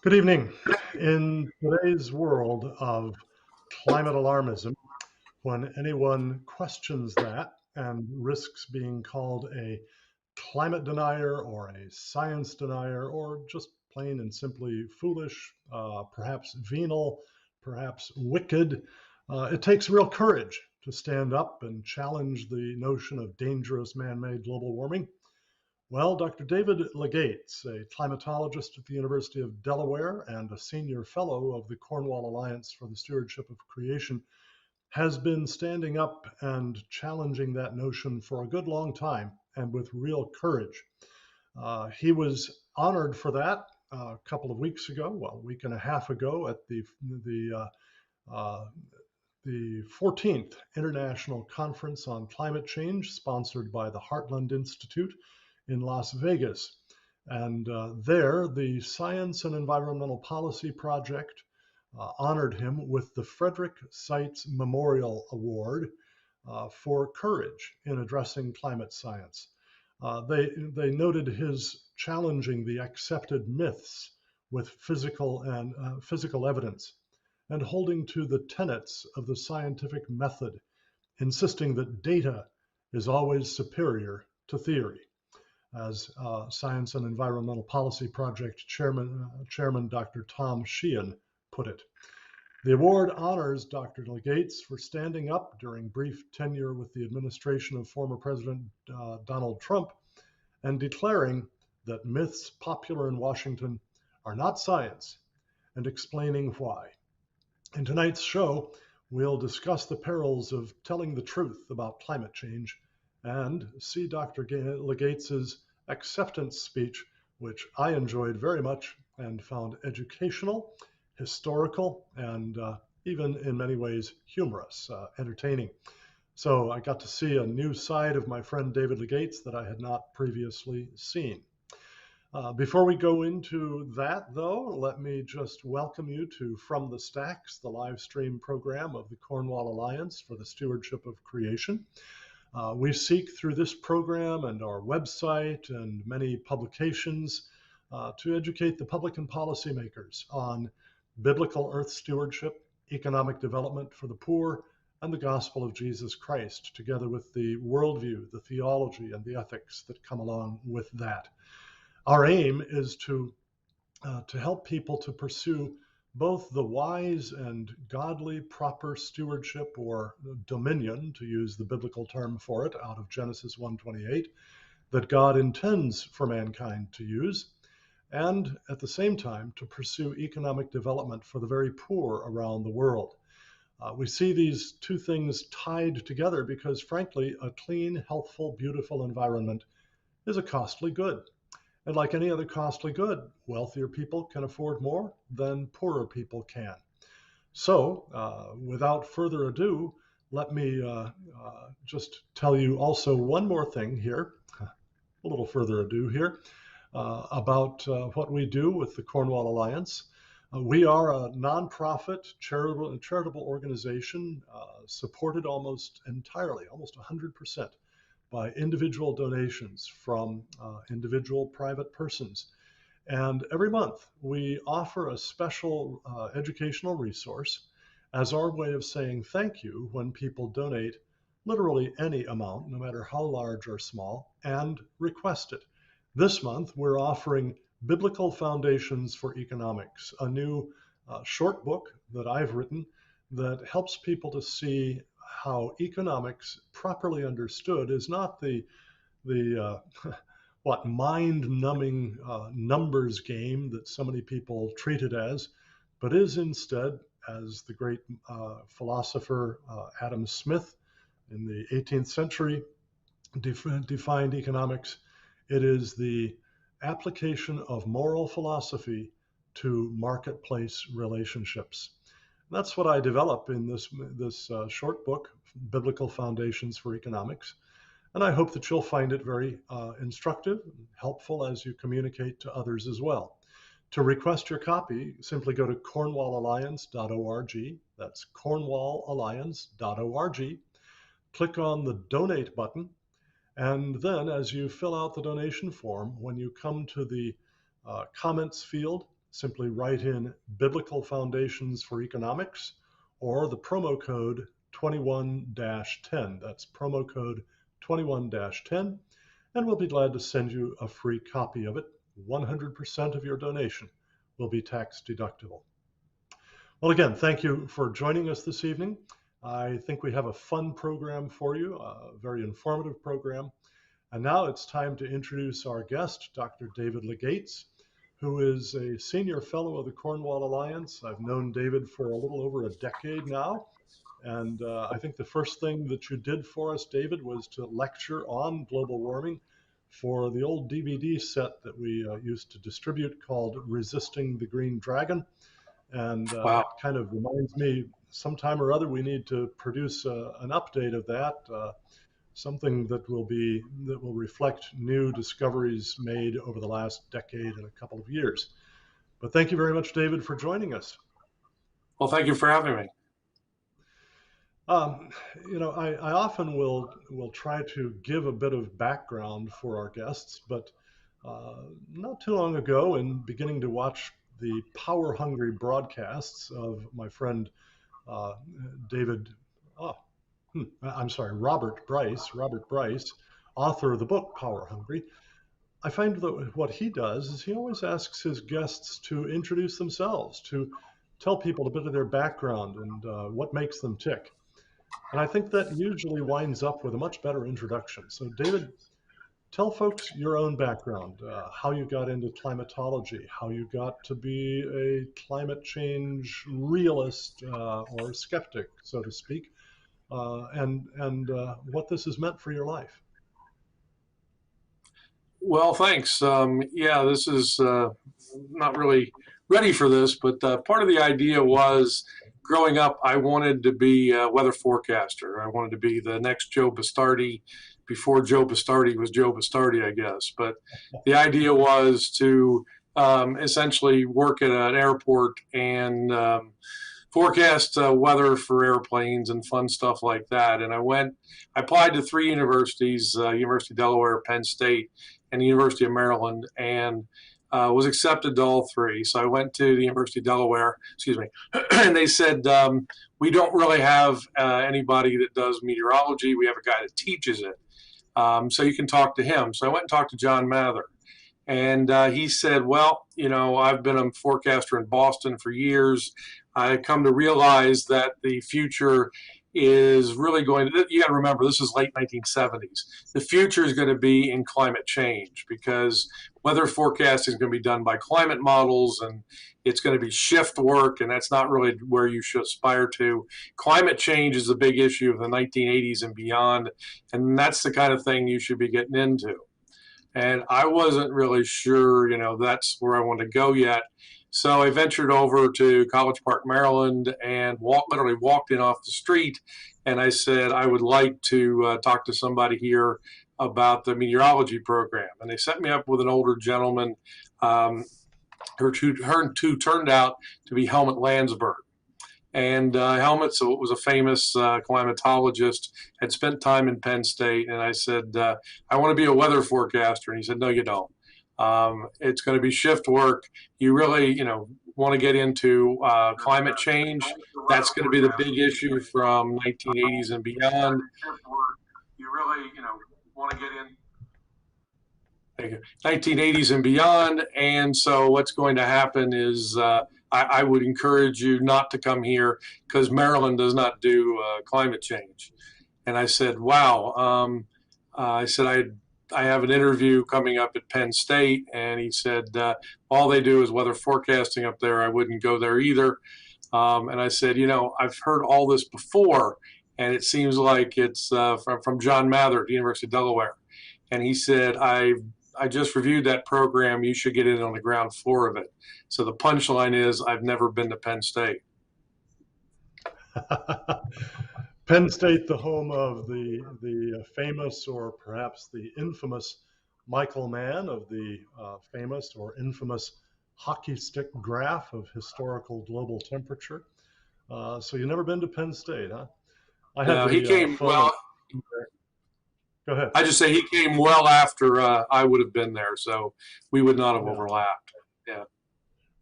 Good evening. In today's world of climate alarmism, when anyone questions that and risks being called a climate denier or a science denier or just plain and simply foolish, perhaps venal, perhaps wicked, it takes real courage to stand up and challenge the notion of dangerous man-made global warming. Well, Dr. David Legates, a climatologist at the University of Delaware and a senior fellow of the Cornwall Alliance for the Stewardship of Creation, has been standing up and challenging that notion for a good long time and with real courage. He was honored for that a couple of weeks ago, well, a week and a half ago, at the 14th International Conference on Climate Change, sponsored by the Heartland Institute in Las Vegas. And there, the Science and Environmental Policy Project honored him with the Frederick Seitz Memorial Award for courage in addressing climate science. They noted his challenging the accepted myths with physical evidence and holding to the tenets of the scientific method, insisting that data is always superior to theory, as Science and Environmental Policy Project Chairman Dr. Sheahen put it. The award honors Dr. Legates for standing up during brief tenure with the administration of former President Donald Trump and declaring that myths popular in Washington are not science, and explaining why. In tonight's show, we'll discuss the perils of telling the truth about climate change and see Dr. Legates' acceptance speech, which I enjoyed very much and found educational, historical, and even in many ways humorous, entertaining. So I got to see a new side of my friend David Legates that I had not previously seen. Before we go into that, though, let me just welcome you to From the Stacks, the live stream program of the Cornwall Alliance for the Stewardship of Creation. We seek through this program and our website and many publications to educate the public and policymakers on biblical earth stewardship, economic development for the poor, and the gospel of Jesus Christ, together with the worldview, the theology, and the ethics that come along with that. Our aim is to help people to pursue both the wise and godly proper stewardship or dominion, to use the biblical term for it out of Genesis 1:28, that God intends for mankind to use, and at the same time to pursue economic development for the very poor around the world. We see these two things tied together because, frankly, a clean, healthful, beautiful environment is a costly good. And like any other costly good, wealthier people can afford more than poorer people can. So without further ado, let me just tell you also one more thing here, a little further ado here, about what we do with the Cornwall Alliance. We are a nonprofit charitable organization supported almost entirely, almost 100%, by individual donations from individual private persons. And every month we offer a special educational resource as our way of saying thank you when people donate literally any amount, no matter how large or small, and request it. This month we're offering Biblical Foundations for Economics, a new short book that I've written that helps people to see how economics, properly understood, is not the mind-numbing numbers game that so many people treat it as, but is instead, as the great philosopher Adam Smith in the 18th century defined economics, it is the application of moral philosophy to marketplace relationships. That's what I develop in this short book, Biblical Foundations for Economics. And I hope that you'll find it very instructive and helpful as you communicate to others as well. To request your copy, simply go to cornwallalliance.org. That's cornwallalliance.org. Click on the donate button. And then as you fill out the donation form, when you come to the comments field, simply write in Biblical Foundations for Economics or the promo code 21-10. That's promo code 21-10, and we'll be glad to send you a free copy of it. 100% of your donation will be tax deductible. Well, again, thank you for joining us this evening. I think we have a fun program for you, a very informative program. And now it's time to introduce our guest, Dr. David Legates, who is a senior fellow of the Cornwall Alliance. I've known David for a little over a decade now. And I think the first thing that you did for us, David, was to lecture on global warming for the old DVD set that we used to distribute called Resisting the Green Dragon. And Wow. it kind of reminds me, sometime or other, we need to produce an update of that, something that will reflect new discoveries made over the last decade and a couple of years. But thank you very much, David, for joining us. Well, thank you for having me. I often will try to give a bit of background for our guests, but not too long ago, in beginning to watch the power-hungry broadcasts of my friend Robert Bryce, author of the book Power Hungry, I find that what he does is he always asks his guests to introduce themselves, to tell people a bit of their background and what makes them tick. And I think that usually winds up with a much better introduction. So David, tell folks your own background, how you got into climatology, how you got to be a climate change realist or skeptic, so to speak, and what this has meant for your life. Well, thanks. Yeah, this is not really ready for this, but part of the idea was growing up, I wanted to be a weather forecaster. I wanted to be the next Joe Bastardi before Joe Bastardi was Joe Bastardi, I guess. But the idea was to essentially work at an airport and forecast weather for airplanes and fun stuff like that. And I applied to 3 universities, University of Delaware, Penn State, and the University of Maryland, and was accepted to all 3. So I went to the University of Delaware, and they said, we don't really have anybody that does meteorology. We have a guy that teaches it. So you can talk to him. So I went and talked to John Mather. And he said, well, I've been a forecaster in Boston for years. I come to realize that the future is really going to, you got to remember, this is late 1970s. The future is going to be in climate change because weather forecasting is going to be done by climate models, and it's going to be shift work, and that's not really where you should aspire to. Climate change is a big issue of the 1980s and beyond, and that's the kind of thing you should be getting into. And I wasn't really sure, that's where I wanted to go yet. So I ventured over to College Park, Maryland, and literally walked in off the street. And I said, I would like to talk to somebody here about the meteorology program. And they set me up with an older gentleman who turned out to be Helmut Landsberg. And Helmut was a famous climatologist, had spent time in Penn State. And I said, I want to be a weather forecaster. And he said, no, you don't. It's going to be shift work. You really, want to get into climate change. That's going to be the big issue from 1980s and beyond. You really, want to get in 1980s and beyond. And so what's going to happen is I would encourage you not to come here because Maryland does not do climate change. And I said, wow. I said, I have an interview coming up at Penn State, and he said, all they do is weather forecasting up there. I wouldn't go there either. And I said, I've heard all this before, and it seems like it's from John Mather at the University of Delaware. And he said, I just reviewed that program. You should get in on the ground floor of it. So the punchline is, I've never been to Penn State. Penn State, the home of the famous, or perhaps the infamous, Michael Mann of the famous or infamous hockey stick graph of historical global temperature. So you've never been to Penn State, huh? He came well. Go ahead. I just say he came well after I would have been there, so we would not have overlapped. Yeah.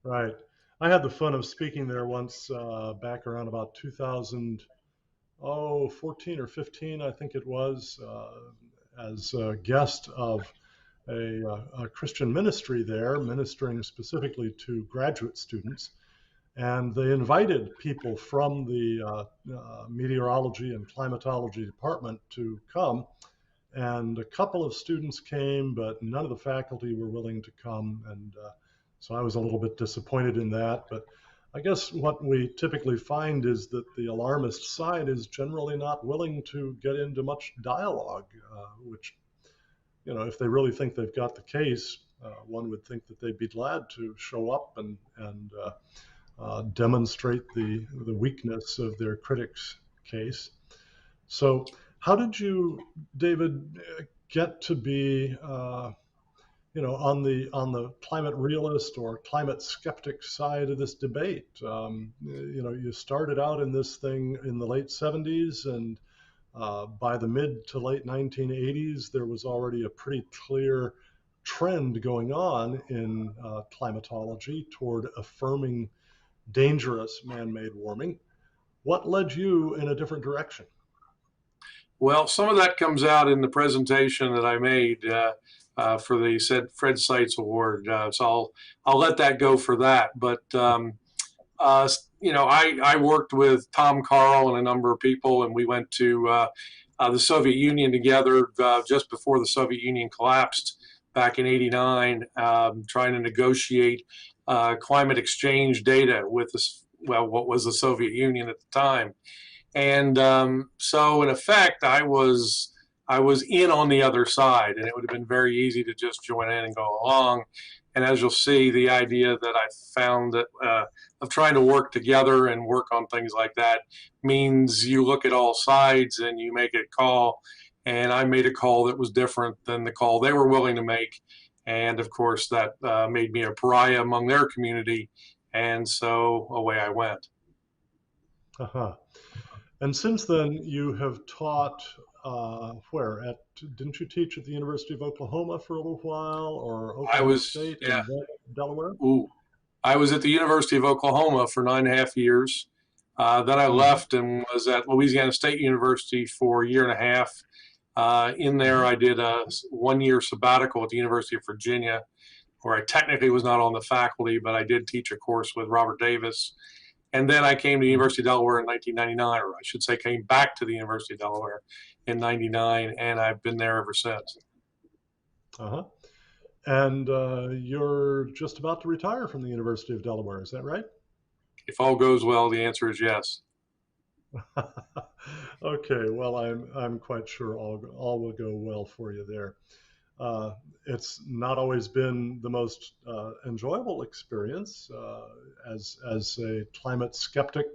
Right. I had the fun of speaking there once back around about 2014 or 15, I think it was, as a guest of a Christian ministry there, ministering specifically to graduate students. And they invited people from the meteorology and climatology department to come. And a couple of students came, but none of the faculty were willing to come. And so I was a little bit disappointed in that. But I guess what we typically find is that the alarmist side is generally not willing to get into much dialogue, which, you know, if they really think they've got the case, one would think that they'd be glad to show up and demonstrate the weakness of their critics' case. So, how did you, David, get to be, on the climate realist or climate skeptic side of this debate? You started out in this thing in the late '70s, and by the mid to late 1980s, there was already a pretty clear trend going on in climatology toward affirming dangerous man-made warming. What led you in a different direction? Well, some of that comes out in the presentation that I made for the said Fred Seitz Award. So I'll let that go for that. But I worked with Tom Carl and a number of people, and we went to the Soviet Union together just before the Soviet Union collapsed back in '89, trying to negotiate climate exchange data with what was the Soviet Union at the time. And so in effect, I was in on the other side, and it would have been very easy to just join in and go along. And as you'll see, the idea that I found that of trying to work together and work on things like that means you look at all sides and you make a call. And I made a call that was different than the call they were willing to make. And of course, that made me a pariah among their community. And so away I went. Uh-huh. And since then, you have taught where? Didn't you teach at the University of Oklahoma for a little while, or I Oklahoma was, State yeah, and Delaware? ooh, I was at the University of Oklahoma for 9.5 years. Then I Hmm. left and was at Louisiana State University for a year and a half. In there, Hmm. I did a 1 year sabbatical at the University of Virginia, where I technically was not on the faculty, but I did teach a course with Robert Davis. And then I came to the Hmm. University of Delaware in 1999, or I should say, came back to the University of Delaware in '99, and I've been there ever since. Uh-huh. And you're just about to retire from the University of Delaware, is that right? If all goes well, the answer is yes. Okay, well, I'm quite sure all will go well for you there. Uh, it's not always been the most enjoyable experience as a climate skeptic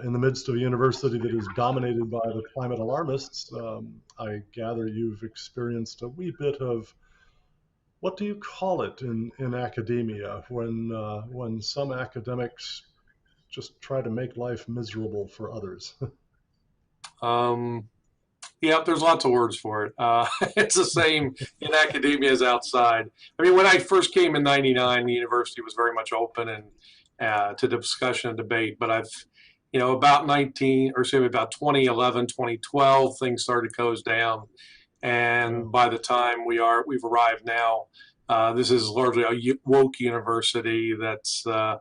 in the midst of a university that is dominated by the climate alarmists. I gather you've experienced a wee bit of, what do you call it in academia when some academics just try to make life miserable for others? Um, yeah, there's lots of words for it. It's the same in academia as outside. I mean, when I first came in '99, the university was very much open and to discussion and debate. But about 19, or say about 2011, 2012, things started to close down. Yeah. And by the time we've arrived now, this is largely a woke university that's a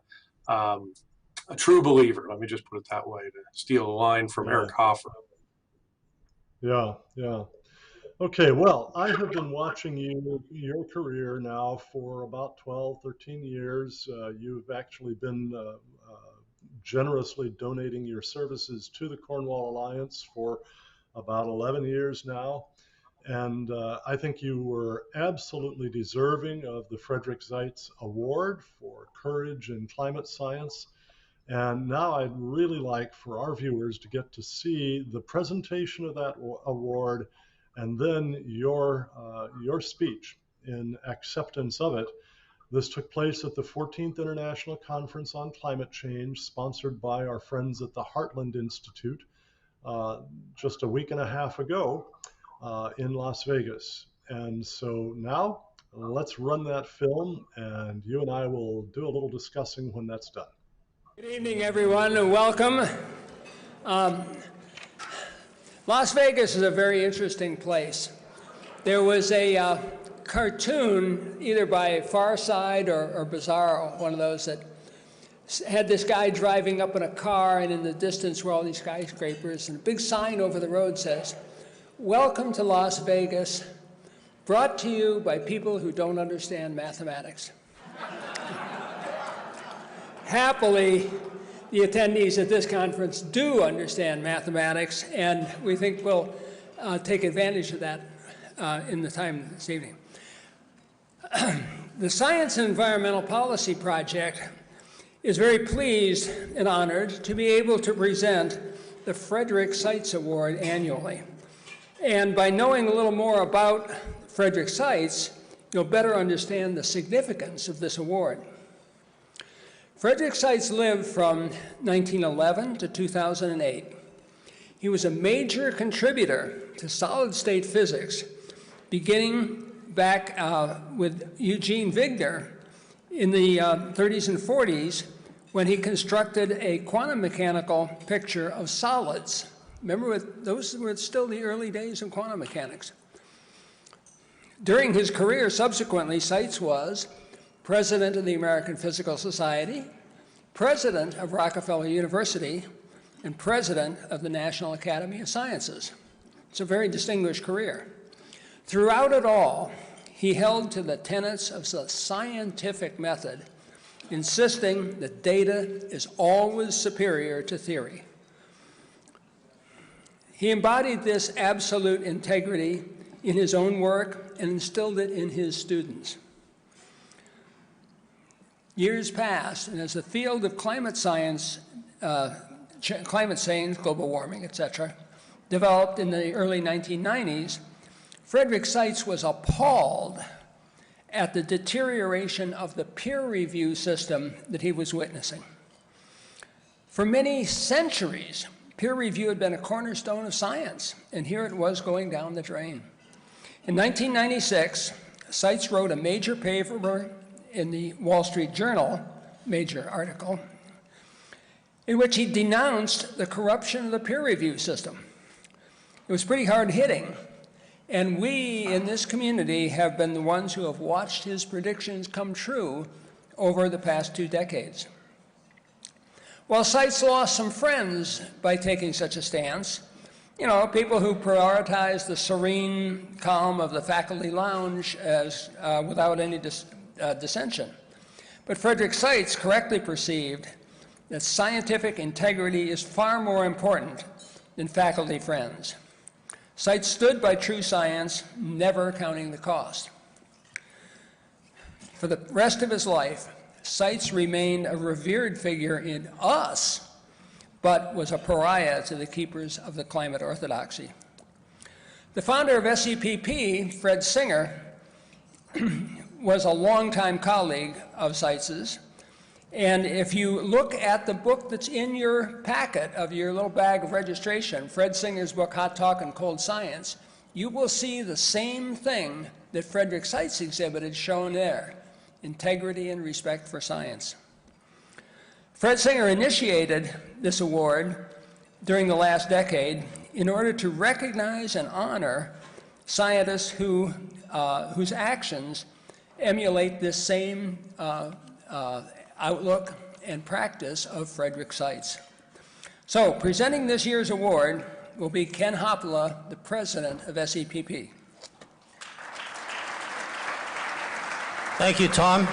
true believer. Let me just put it that way, to steal a line from Yeah. Eric Hoffer. Yeah. Yeah. Okay, well, I have been watching your career now for about 12, 13 years. You've actually been generously donating your services to the Cornwall Alliance for about 11 years now. And I think you were absolutely deserving of the Frederick Seitz Award for courage in climate science. And now I'd really like for our viewers to get to see the presentation of that award and then your speech in acceptance of it. This took place at the 14th International Conference on Climate Change, sponsored by our friends at the Heartland Institute, just a week and a half ago in Las Vegas. And so now Let's run that film, and you and I will do a little discussing when that's done. Good evening, everyone, and welcome. Las Vegas is a very interesting place. There was a cartoon, either by Far Side or Bizarro, one of those, that had this guy driving up in a car, and in the distance were all these skyscrapers, and a big sign over the road says, "Welcome to Las Vegas, brought to you by people who don't understand mathematics." Happily, the attendees at this conference do understand mathematics, and we think we'll take advantage of that in the time this evening. The Science and Environmental Policy Project is very pleased and honored to be able to present the Frederick Seitz Award annually. And by knowing a little more about Frederick Seitz, you'll better understand the significance of this award. Frederick Seitz lived from 1911 to 2008. He was a major contributor to solid-state physics, beginning back with Eugene Wigner in the 30s and 40s, when he constructed a quantum mechanical picture of solids. Remember, those were still the early days of quantum mechanics. During his career, subsequently, Seitz was president of the American Physical Society, president of Rockefeller University, and president of the National Academy of Sciences. It's a very distinguished career. Throughout it all, he held to the tenets of the scientific method, insisting that data is always superior to theory. He embodied this absolute integrity in his own work and instilled it in his students. Years passed, and as the field of climate science, climate change, global warming, etc., developed in the early 1990s, Frederick Seitz was appalled at the deterioration of the peer review system that he was witnessing. For many centuries, peer review had been a cornerstone of science, and here it was going down the drain. In 1996, Seitz wrote a major paper in the Wall Street Journal, major article, in which he denounced the corruption of the peer review system. It was pretty hard-hitting, and we in this community have been the ones who have watched his predictions come true over the past 2 decades. While Seitz lost some friends by taking such a stance, you know, people who prioritize the serene calm of the faculty lounge as without any dissension. But Frederick Seitz correctly perceived that scientific integrity is far more important than faculty friends. Seitz stood by true science, never counting the cost. For the rest of his life, Seitz remained a revered figure in us, but was a pariah to the keepers of the climate orthodoxy. The founder of SEPP, Fred Singer, was a longtime colleague of Seitz's. And if you look at the book that's in your packet of your little bag of registration, Fred Singer's book, Hot Talk and Cold Science, you will see the same thing that Frederick Seitz exhibited shown there: integrity and respect for science. Fred Singer initiated this award during the last decade in order to recognize and honor scientists whose actions emulate this same outlook and practice of Frederick Seitz. So, presenting this year's award will be Ken Hopla, the president of SEPP. Thank you, Tom.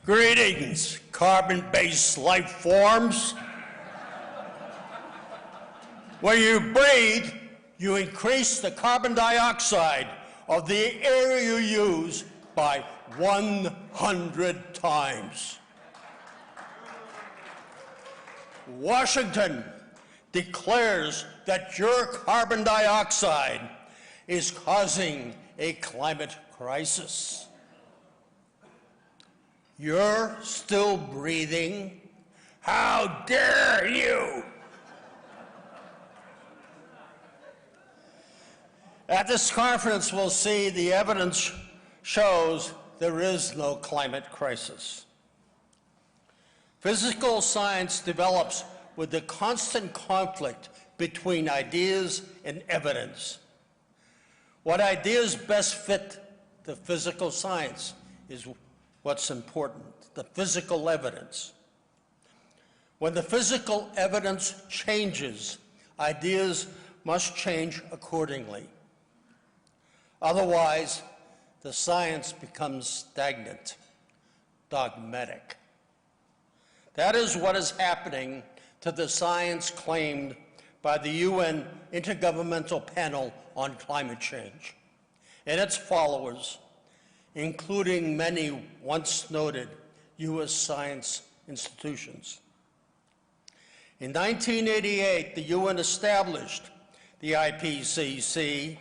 Greetings, carbon-based life forms. When you breathe, you increase the carbon dioxide of the air you use by 100 times. Washington declares that your carbon dioxide is causing a climate crisis. You're still breathing? How dare you! At this conference, we'll see the evidence shows there is no climate crisis. Physical science develops with the constant conflict between ideas and evidence. What ideas best fit the physical science is what's important, the physical evidence. When the physical evidence changes, ideas must change accordingly. Otherwise, the science becomes stagnant, dogmatic. That is what is happening to the science claimed by the UN Intergovernmental Panel on Climate Change and its followers, including many once noted US science institutions. In 1988, the UN established the IPCC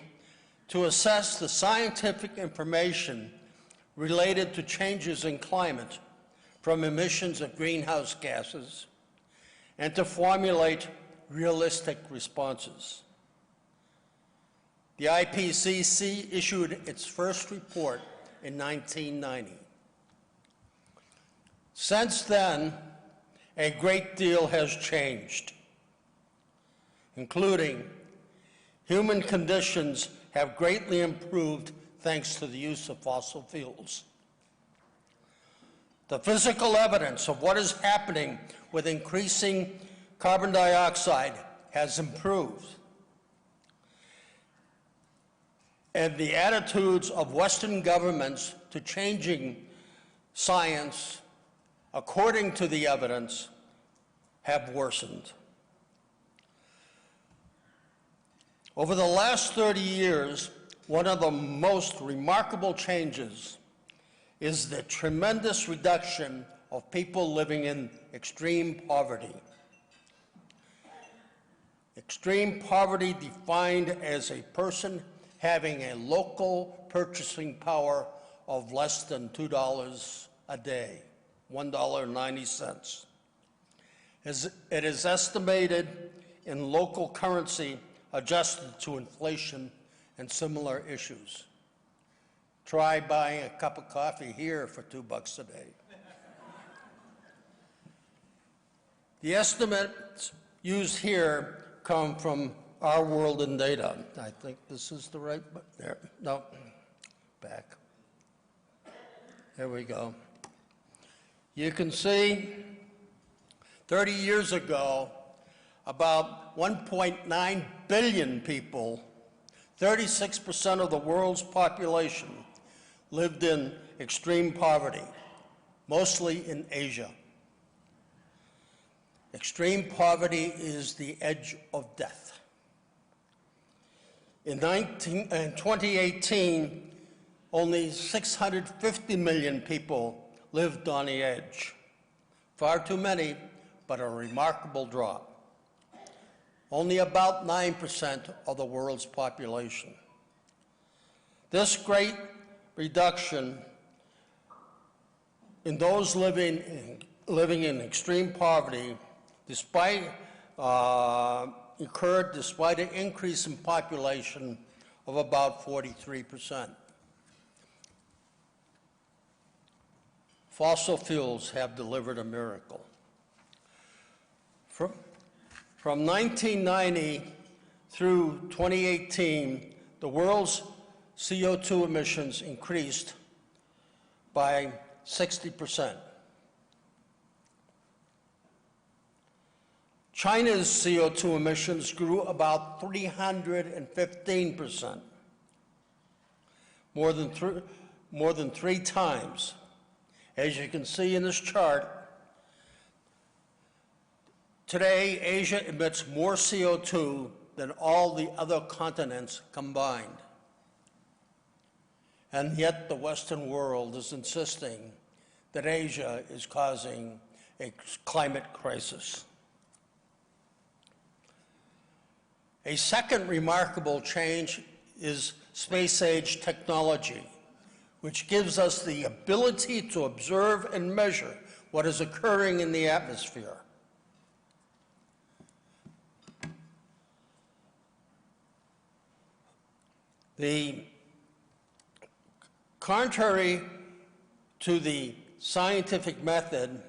to assess the scientific information related to changes in climate from emissions of greenhouse gases and to formulate realistic responses. The IPCC issued its first report in 1990. Since then, a great deal has changed, including human conditions have greatly improved thanks to the use of fossil fuels. The physical evidence of what is happening with increasing carbon dioxide has improved. And the attitudes of Western governments to changing science according to the evidence have worsened. Over the last 30 years, one of the most remarkable changes is the tremendous reduction of people living in extreme poverty. Extreme poverty defined as a person having a local purchasing power of less than $2 a day, $1.90. It is estimated in local currency adjusted to inflation and similar issues. Try buying a cup of coffee here for $2 a day. The estimates used here come from Our World in Data. I think this is the right, but there, no, back. There we go. You can see 30 years ago, about 1.9 billion people, 36% of the world's population, lived in extreme poverty, mostly in Asia. Extreme poverty is the edge of death. In 2018, only 650 million people lived on the edge. Far too many, but a remarkable drop. Only about 9% of the world's population. This great reduction in those living in extreme poverty occurred despite an increase in population of about 43%. Fossil fuels have delivered a miracle. From 1990 through 2018, the world's CO2 emissions increased by 60%. China's CO2 emissions grew about 315%, more than three times. As you can see in this chart, today Asia emits more CO2 than all the other continents combined. And yet the Western world is insisting that Asia is causing a climate crisis. A second remarkable change is space-age technology, which gives us the ability to observe and measure what is occurring in the atmosphere. Contrary to the scientific method,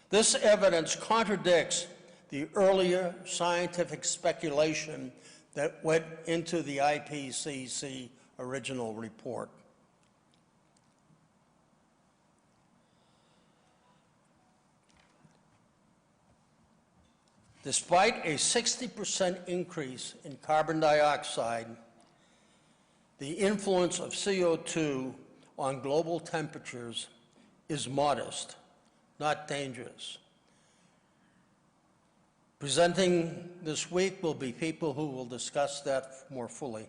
this evidence contradicts the earlier scientific speculation that went into the ICCC original report. Despite a 60% increase in carbon dioxide, the influence of CO2 on global temperatures is modest, not dangerous. Presenting this week will be people who will discuss that more fully.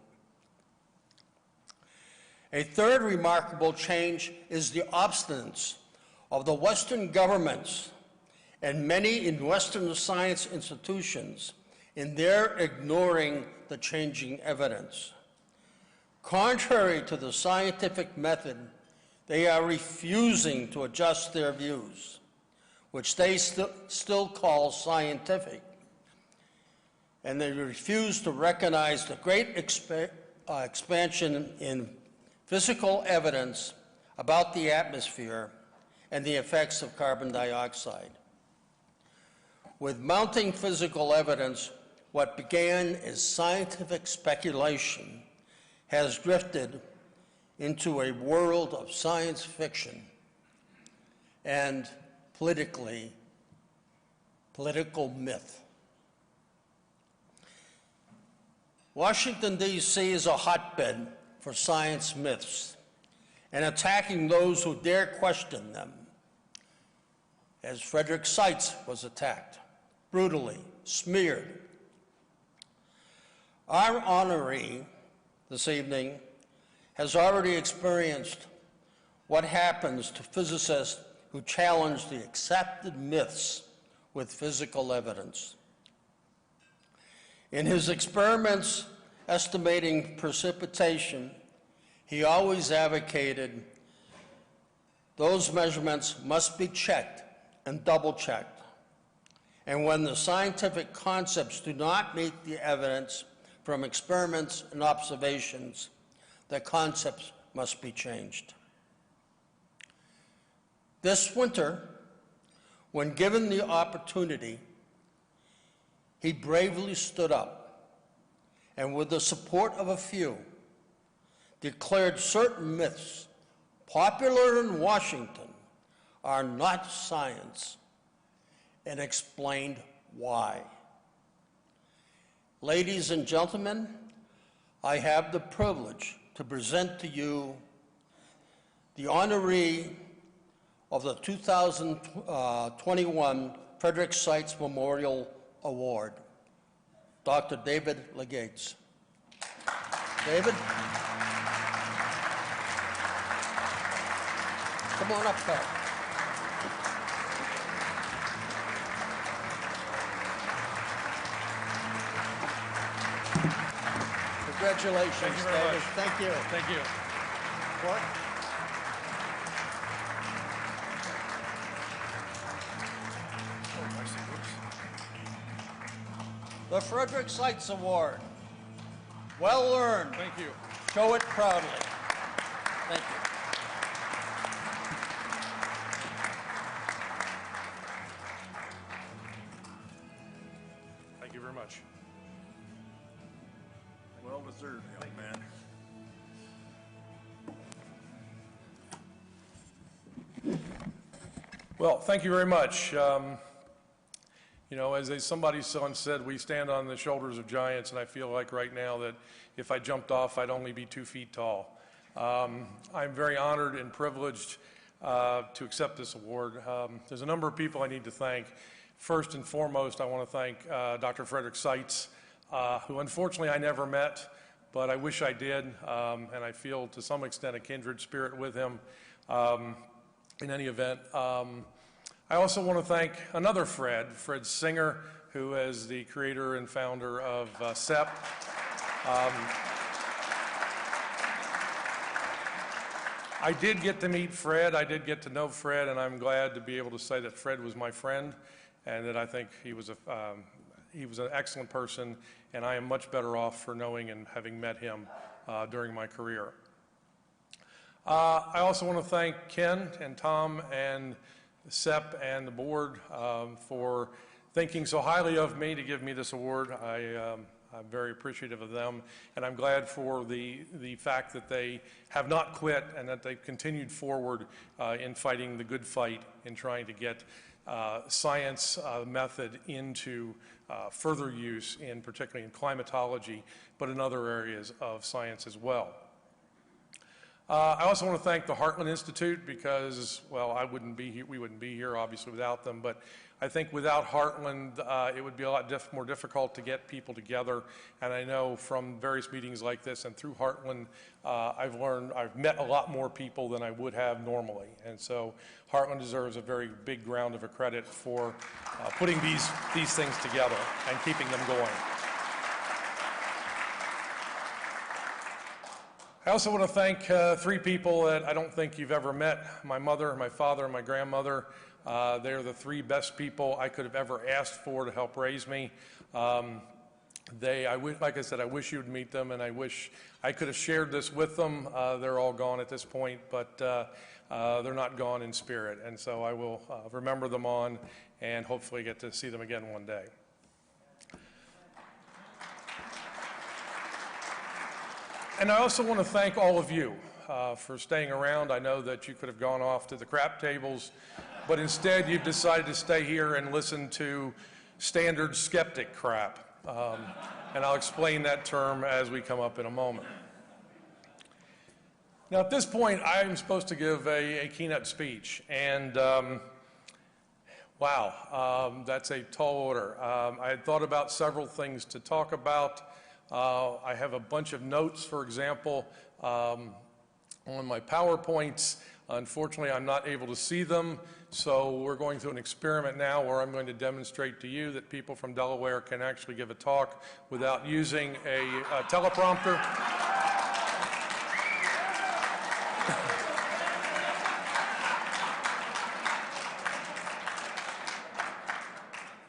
A third remarkable change is the obstinance of the Western governments and many in Western science institutions in their ignoring the changing evidence. Contrary to the scientific method, they are refusing to adjust their views, which they still call scientific, and they refuse to recognize the great expansion in physical evidence about the atmosphere and the effects of carbon dioxide. With mounting physical evidence, what began as scientific speculation has drifted into a world of science fiction and political myth. Washington, D.C. is a hotbed for science myths and attacking those who dare question them, as Frederick Seitz was attacked, brutally smeared. Our honoree this evening has already experienced what happens to physicists who challenge the accepted myths with physical evidence. In his experiments estimating precipitation, he always advocated those measurements must be checked and double-checked. And when the scientific concepts do not meet the evidence from experiments and observations, the concepts must be changed. This winter, when given the opportunity, he bravely stood up and, with the support of a few, declared certain myths popular in Washington are not science, and explained why. Ladies and gentlemen, I have the privilege to present to you the honoree of the 2021 Frederick Seitz Memorial Award, Dr. David Legates. David? Come on up there. Congratulations, Thank you very David. much. Thank you. Thank you. What? The Frederick Seitz Award. Well earned. Thank you. Show it proudly. Thank you. Thank you very much. Well deserved, young man. Well, thank you very much. You know, as somebody once said, we stand on the shoulders of giants, and I feel like right now that if I jumped off, I'd only be 2 feet tall. I'm very honored and privileged to accept this award. There's a number of people I need to thank. First and foremost, I want to thank Dr. Frederick Seitz, who unfortunately I never met, but I wish I did, and I feel to some extent a kindred spirit with him. In any event, I also want to thank another Fred Singer, who is the creator and founder of SEPP. I did get to meet Fred, I did get to know Fred, and I'm glad to be able to say that Fred was my friend, and that I think he was he was an excellent person, and I am much better off for knowing and having met him during my career. I also want to thank Ken and Tom and the SEPP and the board for thinking so highly of me to give me this award. I'm very appreciative of them, and I'm glad for the fact that they have not quit and that they've continued forward in fighting the good fight in trying to get science method into further use, particularly in climatology, but in other areas of science as well. I also want to thank the Heartland Institute because, well, we wouldn't be here obviously without them, but I think without Heartland, it would be a lot more difficult to get people together. And I know from various meetings like this and through Heartland, I've met a lot more people than I would have normally. And so Heartland deserves a very big round of credit for putting these things together and keeping them going. I also want to thank three people that I don't think you've ever met: my mother, my father, and my grandmother. They're the three best people I could have ever asked for to help raise me. Like I said, I wish you'd meet them, and I wish I could have shared this with them. They're all gone at this point, but they're not gone in spirit. And so I will remember them on and hopefully get to see them again one day. And I also want to thank all of you for staying around. I know that you could have gone off to the crap tables, but instead you've decided to stay here and listen to standard skeptic crap. And I'll explain that term as we come up in a moment. Now at this point, I'm supposed to give a keynote speech, and wow, that's a tall order. I had thought about several things to talk about. I have a bunch of notes, for example, on my PowerPoints. Unfortunately, I'm not able to see them, so we're going through an experiment now where I'm going to demonstrate to you that people from Delaware can actually give a talk without using a teleprompter.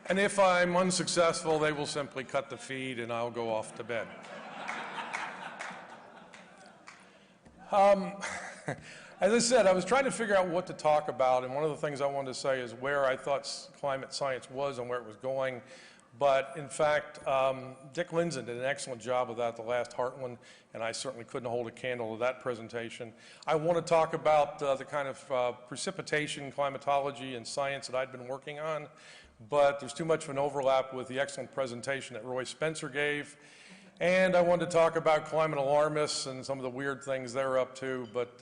And if I'm unsuccessful, they will simply cut the feed and I'll go off to bed. As I said, I was trying to figure out what to talk about, and one of the things I wanted to say is where I thought climate science was and where it was going. But in fact, Dick Linson did an excellent job of that at the last Heartland, and I certainly couldn't hold a candle to that presentation. I want to talk about the kind of precipitation, climatology, and science that I'd been working on, but there's too much of an overlap with the excellent presentation that Roy Spencer gave. And I wanted to talk about climate alarmists and some of the weird things they're up to, but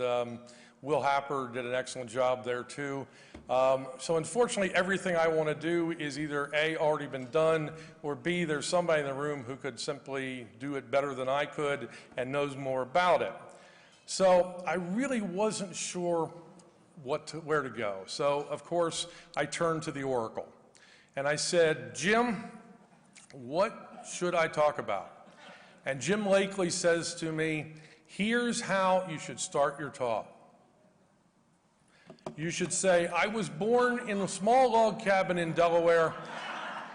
Will Happer did an excellent job there too. So unfortunately, everything I want to do is either A, already been done, or B, there's somebody in the room who could simply do it better than I could and knows more about it. So I really wasn't sure where to go. So of course, I turned to the Oracle. And I said, Jim, what should I talk about? And Jim Lakely says to me, here's how you should start your talk. You should say, I was born in a small log cabin in Delaware,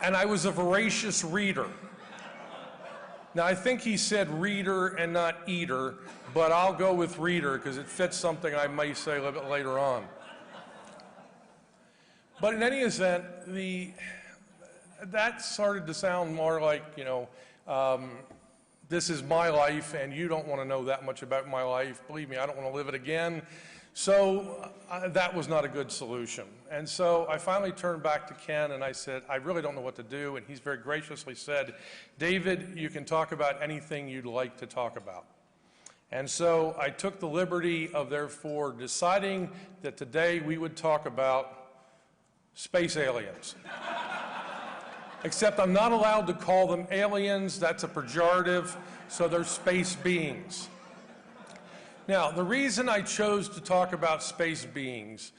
and I was a voracious reader. Now, I think he said reader and not eater, but I'll go with reader because it fits something I may say a little bit later on. But in any event, that started to sound more like, you know, this is my life and you don't want to know that much about my life. Believe me, I don't want to live it again. So that was not a good solution. And so I finally turned back to Ken and I said, I really don't know what to do. And he's very graciously said, David, you can talk about anything you'd like to talk about. And so I took the liberty of therefore deciding that today we would talk about space aliens. Except I'm not allowed to call them aliens, that's a pejorative, so they're space beings. Now, the reason I chose to talk about space beings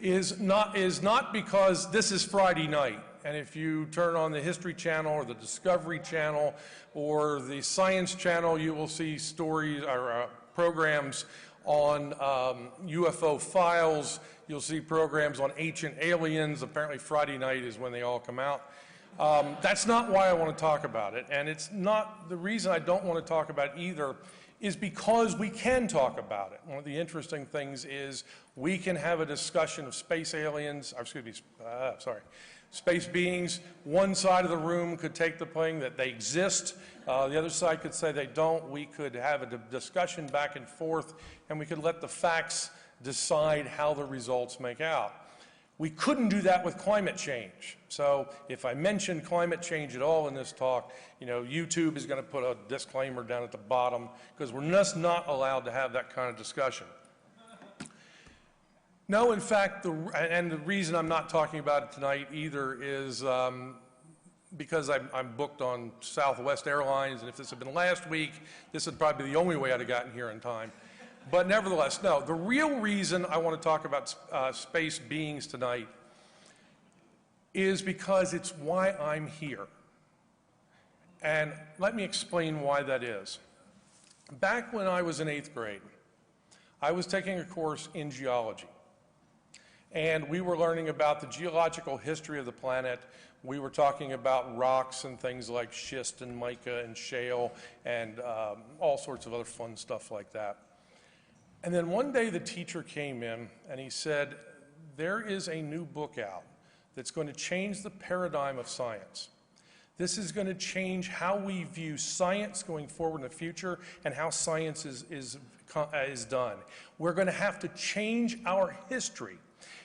is not because this is Friday night, and if you turn on the History Channel or the Discovery Channel or the Science Channel, you will see stories or programs on UFO files. You'll see programs on ancient aliens. Apparently Friday night is when they all come out. That's not why I want to talk about it, and it's not the reason I don't want to talk about it either is because we can talk about it. One of the interesting things is we can have a discussion of space aliens, space beings. One side of the room could take the thing that they exist. The other side could say they don't. We could have a discussion back and forth, and we could let the facts decide how the results make out. We couldn't do that with climate change. So if I mention climate change at all in this talk, you know, YouTube is going to put a disclaimer down at the bottom because we're just not allowed to have that kind of discussion. No, in fact, the reason I'm not talking about it tonight either is because I'm booked on Southwest Airlines, and if this had been last week, this would probably be the only way I'd have gotten here in time. But nevertheless, no, the real reason I want to talk about space beings tonight is because it's why I'm here. And let me explain why that is. Back when I was in 8th grade, I was taking a course in geology. And we were learning about the geological history of the planet. We were talking about rocks and things like schist and mica and shale and all sorts of other fun stuff like that. And then one day the teacher came in and he said, there is a new book out that's going to change the paradigm of science. This is going to change how we view science going forward in the future and how science is done. We're going to have to change our history.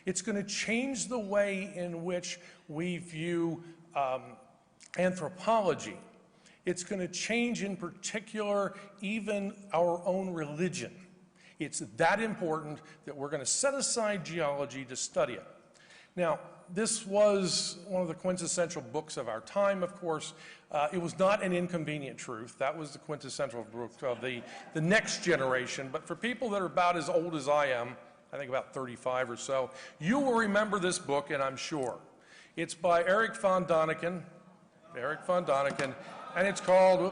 It's going to change the way in which we view anthropology. It's going to change in particular even our own religion. It's that important that we're going to set aside geology to study it. Now, this was one of the quintessential books of our time, of course. It was not an inconvenient truth. That was the quintessential book of the next generation. But for people that are about as old as I am, I think about 35 or so, you will remember this book, and I'm sure. It's by Erich von Däniken, and it's called,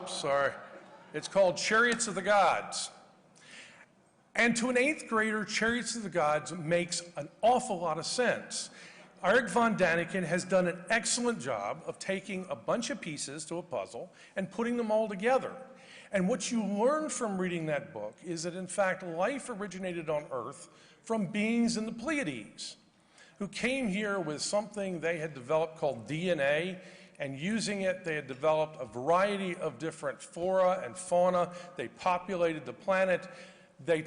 it's called Chariots of the Gods. And to an 8th grader, Chariots of the Gods makes an awful lot of sense. Erich von Däniken has done an excellent job of taking a bunch of pieces to a puzzle and putting them all together. And what you learn from reading that book is that, in fact, life originated on Earth from beings in the Pleiades, who came here with something they had developed called DNA, and using it, they had developed a variety of different flora and fauna. They populated the planet. They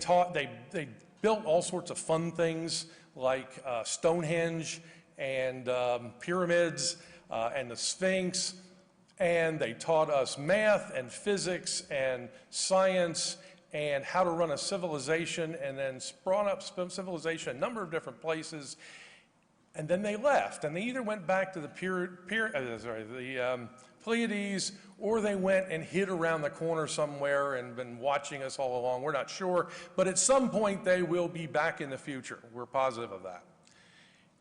built all sorts of fun things like Stonehenge and pyramids and the Sphinx, and they taught us math and physics and science and how to run a civilization, and then sprung up civilization in a number of different places. And then they left, and they either went back to the Pleiades, or they went and hid around the corner somewhere and been watching us all along. We're not sure, but at some point they will be back in the future. We're positive of that.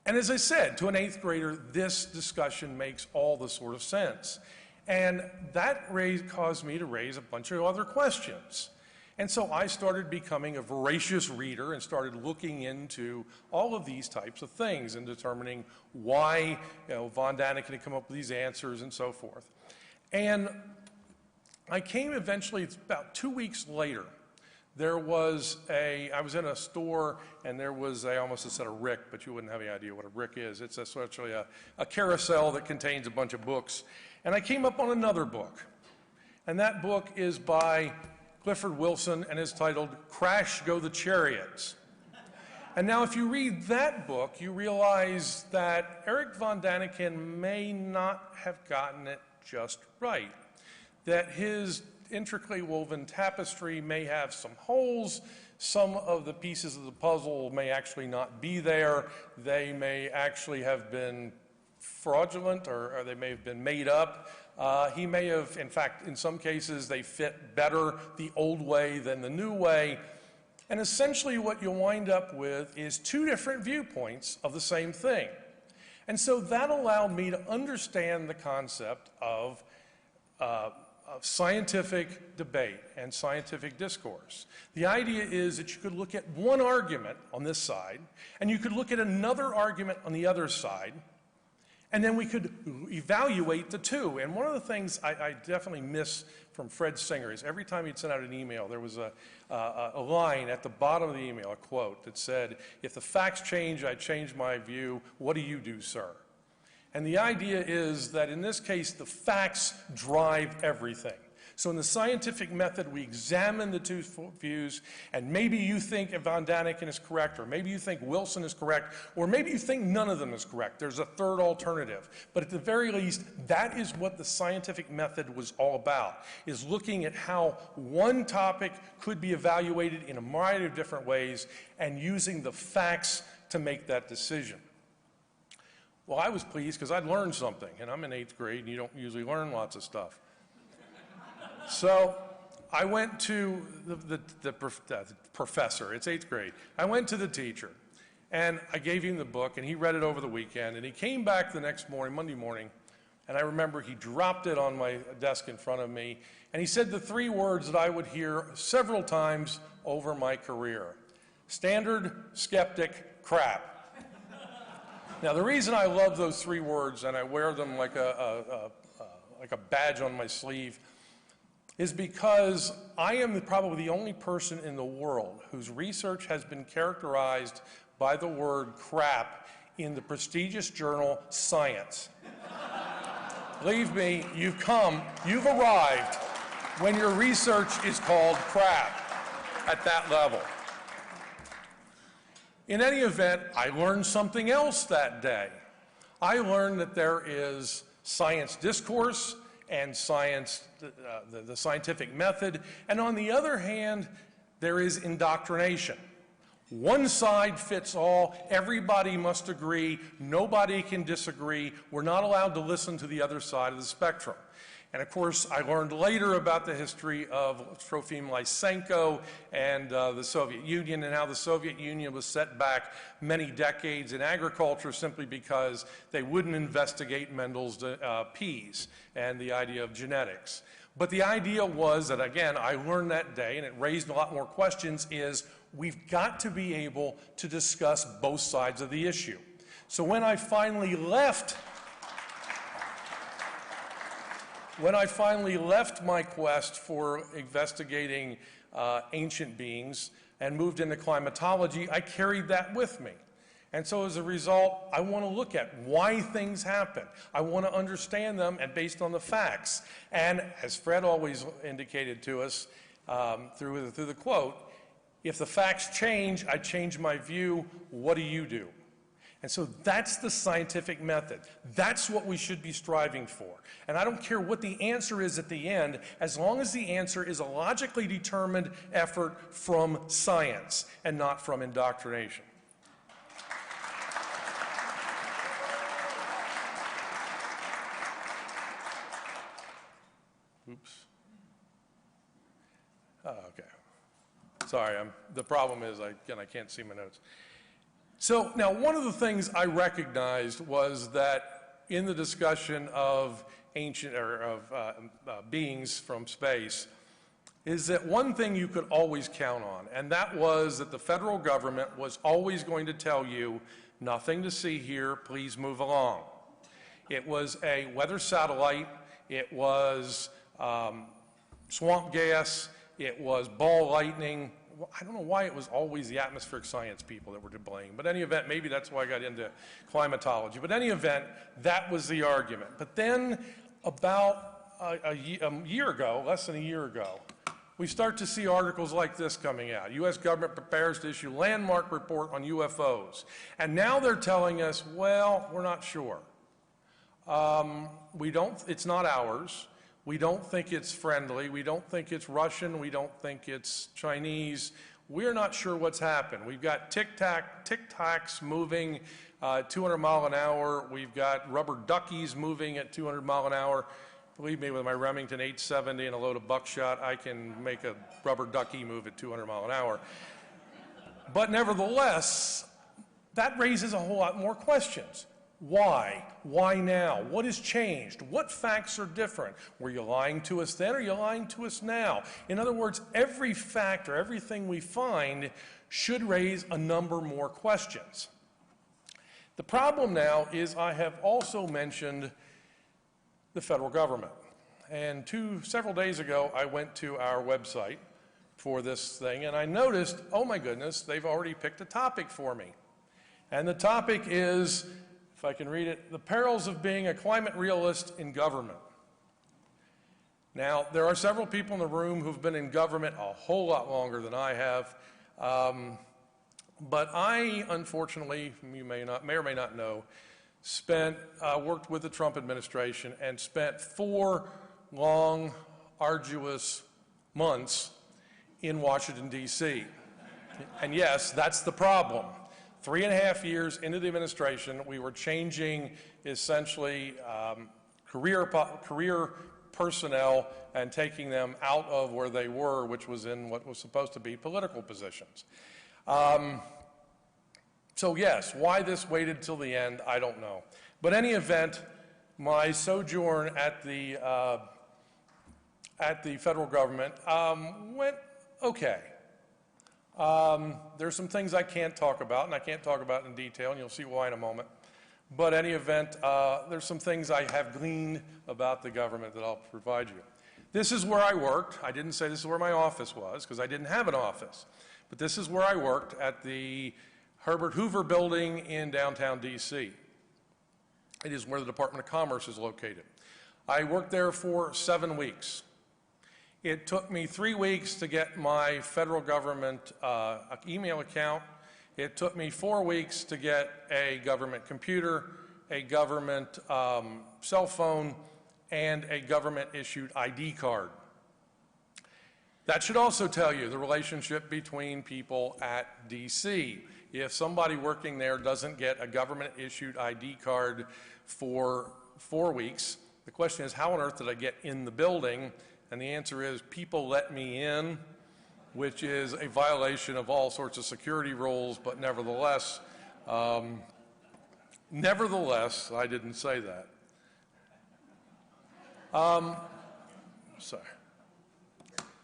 And as I said, to an 8th grader, this discussion makes all the sort of sense. And that caused me to raise a bunch of other questions. And so I started becoming a voracious reader and started looking into all of these types of things and determining why, von Däniken had come up with these answers and so forth. And I came eventually, about 2 weeks later, I was in a store, and there was I almost said a rick, but you wouldn't have any idea what a rick is. It's essentially a carousel that contains a bunch of books. And I came up on another book. And that book is by Clifford Wilson, and is titled Crash Go the Chariots. And now if you read that book, you realize that Erich von Däniken may not have gotten it just right. That his intricately woven tapestry may have some holes. Some of the pieces of the puzzle may actually not be there. They may actually have been fraudulent, or they may have been made up. He may have, in fact, in some cases, they fit better the old way than the new way. And essentially what you'll wind up with is 2 different viewpoints of the same thing. And so that allowed me to understand the concept of scientific debate and scientific discourse. The idea is that you could look at one argument on this side, and you could look at another argument on the other side, And then we could evaluate the two. And one of the things I definitely miss from Fred Singer is every time he'd send out an email, there was a line at the bottom of the email, a quote that said, "If the facts change, I change my view. What do you do, sir?" And the idea is that in this case, the facts drive everything. So in the scientific method, we examine the two views, and maybe you think von Daniken is correct, or maybe you think Wilson is correct, or maybe you think none of them is correct. There's a third alternative. But at the very least, that is what the scientific method was all about, is looking at how one topic could be evaluated in a variety of different ways and using the facts to make that decision. Well, I was pleased because I'd learned something, and I'm in 8th grade, and you don't usually learn lots of stuff. So I went to the professor, it's 8th grade. I went to the teacher, and I gave him the book, and he read it over the weekend, and he came back the next morning, Monday morning, and I remember he dropped it on my desk in front of me, and he said the 3 words that I would hear several times over my career: standard, skeptic, crap. Now, the reason I love those 3 words, and I wear them like a badge on my sleeve, is because I am probably the only person in the world whose research has been characterized by the word crap in the prestigious journal Science. Believe me, you've arrived when your research is called crap at that level. In any event, I learned something else that day. I learned that there is science discourse and science, the scientific method, and on the other hand, there is indoctrination. One side fits all, everybody must agree, nobody can disagree, we're not allowed to listen to the other side of the spectrum. And of course, I learned later about the history of Trofim Lysenko and the Soviet Union, and how the Soviet Union was set back many decades in agriculture simply because they wouldn't investigate Mendel's peas and the idea of genetics. But the idea was that, again, I learned that day, and it raised a lot more questions, is we've got to be able to discuss both sides of the issue. So when I finally left my quest for investigating ancient beings and moved into climatology, I carried that with me. And so as a result, I want to look at why things happen. I want to understand them, and based on the facts. And as Fred always indicated to us through the quote, if the facts change, I change my view. What do you do? And so that's the scientific method. That's what we should be striving for. And I don't care what the answer is at the end, as long as the answer is a logically determined effort from science and not from indoctrination. Oops. Oh, okay. Sorry, the problem is, I can't see my notes. So now, one of the things I recognized was that in the discussion of ancient beings from space, is that one thing you could always count on, and that was that the federal government was always going to tell you, nothing to see here, please move along. It was a weather satellite, it was swamp gas, it was ball lightning. I don't know why it was always the atmospheric science people that were to blame. But in any event, maybe that's why I got into climatology. But in any event, that was the argument. But then about a year ago, less than a year ago, we start to see articles like this coming out. U.S. government prepares to issue landmark report on UFOs. And now they're telling us, well, we're not sure. It's not ours. We don't think it's friendly. We don't think it's Russian. We don't think it's Chinese. We're not sure what's happened. We've got tic-tacs moving 200 mile an hour. We've got rubber duckies moving at 200 mile an hour. Believe me, with my Remington 870 and a load of buckshot, I can make a rubber ducky move at 200 mile an hour. But nevertheless, that raises a whole lot more questions. Why? Why now? What has changed? What facts are different? Were you lying to us then, or are you lying to us now? In other words, every fact or everything we find should raise a number more questions. The problem now is I have also mentioned the federal government. And several days ago, I went to our website for this thing, and I noticed, oh my goodness, they've already picked a topic for me. And the topic is, if I can read it, the perils of being a climate realist in government. Now, there are several people in the room who've been in government a whole lot longer than I have. But I, unfortunately, you may or may not know, worked with the Trump administration and spent 4 long, arduous months in Washington, D.C. And yes, that's the problem. 3.5 years into the administration, we were changing essentially career personnel and taking them out of where they were, which was in what was supposed to be political positions. So yes, why this waited till the end, I don't know. But any event, my sojourn at the federal government went okay. There's some things I can't talk about, and I can't talk about in detail, and you'll see why in a moment. But any event, there's some things I have gleaned about the government that I'll provide you. This is where I worked. I didn't say this is where my office was, because I didn't have an office. But this is where I worked at the Herbert Hoover building in downtown D.C. It is where the Department of Commerce is located. I worked there for 7 weeks. It took me 3 weeks to get my federal government email account. It took me 4 weeks to get a government computer, a government cell phone, and a government-issued ID card. That should also tell you the relationship between people at D.C. If somebody working there doesn't get a government-issued ID card for 4 weeks, the question is, how on earth did I get in the building? And the answer is, people let me in, which is a violation of all sorts of security rules, but nevertheless, I didn't say that. Sorry.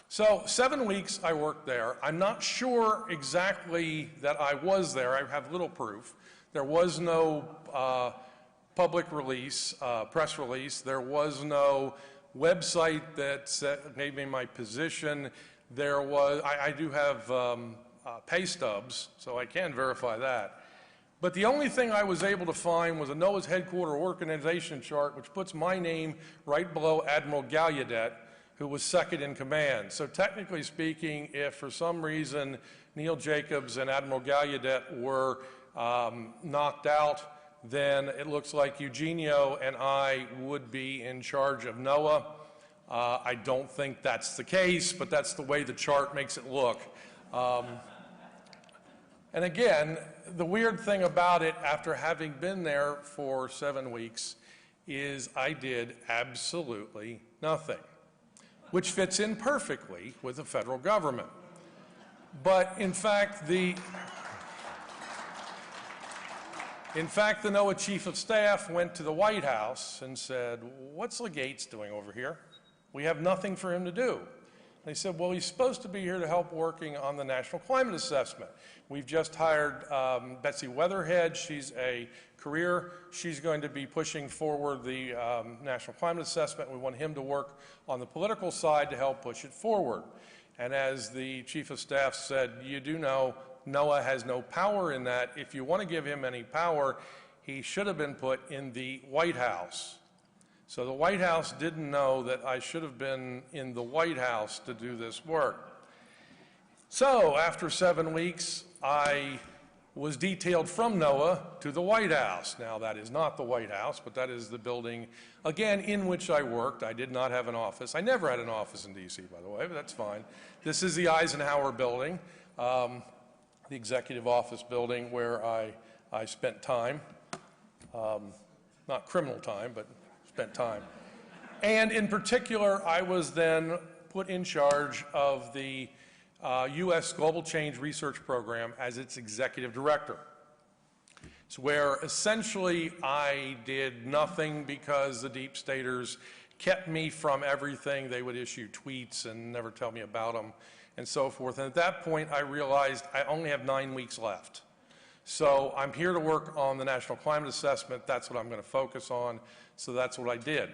So 7 weeks I worked there. I'm not sure exactly that I was there. I have little proof. There was no public release, press release. There was no website that gave me my position. There was, I do have pay stubs, so I can verify that. But the only thing I was able to find was a NOAA's headquarter organization chart, which puts my name right below Admiral Gallaudet, who was second in command. So technically speaking, if for some reason Neil Jacobs and Admiral Gallaudet were knocked out, then it looks like Eugenio and I would be in charge of NOAA. I don't think that's the case, but that's the way the chart makes it look. And again, the weird thing about it, after having been there for 7 weeks, is I did absolutely nothing, which fits in perfectly with the federal government. But in fact, the NOAA Chief of Staff went to the White House and said, "What's Legates doing over here? We have nothing for him to do." They said, "Well, he's supposed to be here to help working on the National Climate Assessment. We've just hired Betsy Weatherhead. She's a career. She's going to be pushing forward the National Climate Assessment. We want him to work on the political side to help push it forward." And as the Chief of Staff said, you do know NOAA has no power in that. If you want to give him any power, he should have been put in the White House. So the White House didn't know that I should have been in the White House to do this work. So after 7 weeks, I was detailed from NOAA to the White House. Now that is not the White House, but that is the building, again, in which I worked. I did not have an office. I never had an office in D.C., by the way, but that's fine. This is the Eisenhower building, the executive office building where I spent time, not criminal time, but spent time. And in particular, I was then put in charge of the U.S. Global Change Research Program as its executive director. It's where essentially I did nothing because the deep staters kept me from everything. They would issue tweets and never tell me about them and so forth. And at that point, I realized I only have 9 weeks left. So I'm here to work on the National Climate Assessment. That's what I'm going to focus on. So that's what I did.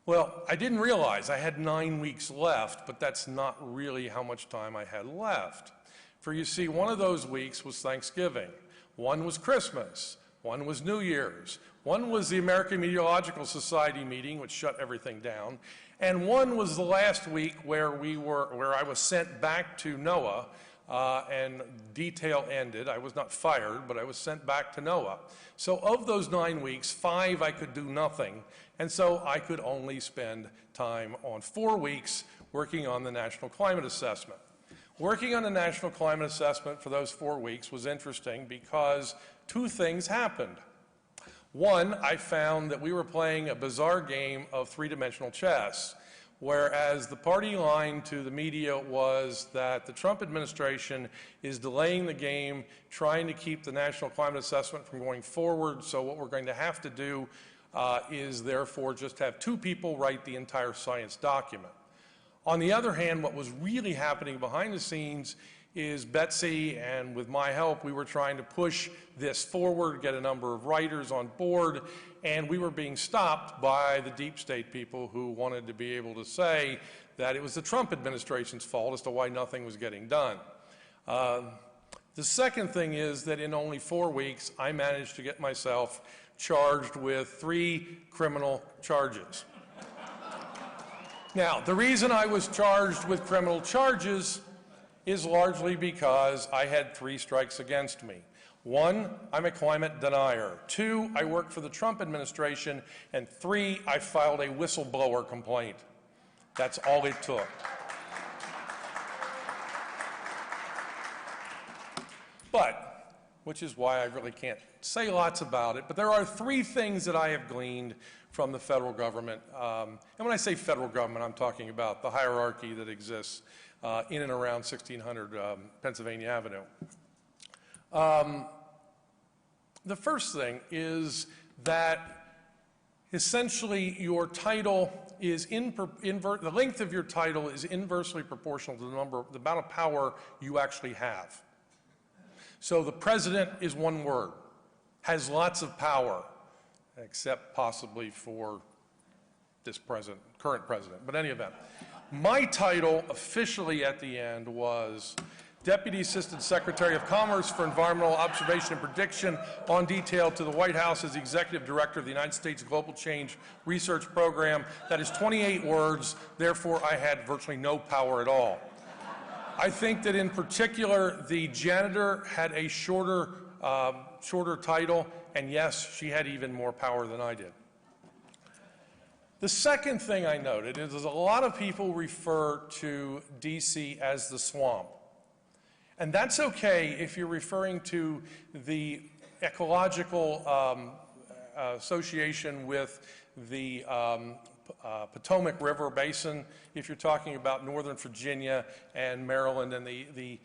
Well, I didn't realize I had 9 weeks left, but that's not really how much time I had left. For you see, one of those weeks was Thanksgiving. One was Christmas. One was New Year's. One was the American Meteorological Society meeting, which shut everything down. And one was the last week where I was sent back to NOAA, and detail ended. I was not fired, but I was sent back to NOAA. So of those 9 weeks, 5 I could do nothing, and so I could only spend time on 4 weeks working on the National Climate Assessment. Working on the National Climate Assessment for those 4 weeks was interesting because 2 things happened. One, I found that we were playing a bizarre game of 3-dimensional chess, whereas the party line to the media was that the Trump administration is delaying the game, trying to keep the National Climate Assessment from going forward, so what we're going to have to do is therefore just have 2 people write the entire science document. On the other hand, what was really happening behind the scenes is Betsy, and with my help, we were trying to push this forward, get a number of writers on board, and we were being stopped by the deep state people who wanted to be able to say that it was the Trump administration's fault as to why nothing was getting done. The second thing is that in only 4 weeks, I managed to get myself charged with 3 criminal charges. Now, the reason I was charged with criminal charges is largely because I had 3 strikes against me. 1, I'm a climate denier. 2, I work for the Trump administration. And 3, I filed a whistleblower complaint. That's all it took. But, which is why I really can't say lots about it, but there are 3 things that I have gleaned from the federal government. And when I say federal government, I'm talking about the hierarchy that exists in and around 1600 Pennsylvania Avenue. The first thing is that essentially your title is the length of your title is inversely proportional to the amount of power you actually have. So the president is one word, has lots of power, except possibly for this current president. But in any event, my title officially at the end was Deputy Assistant Secretary of Commerce for Environmental Observation and Prediction on detail to the White House as Executive Director of the United States Global Change Research Program. That is 28 words, therefore I had virtually no power at all. I think that in particular, the janitor had a shorter title, and yes, she had even more power than I did. The second thing I noted is a lot of people refer to DC as the swamp. And that's okay if you're referring to the ecological association with the Potomac River Basin, if you're talking about Northern Virginia and Maryland and the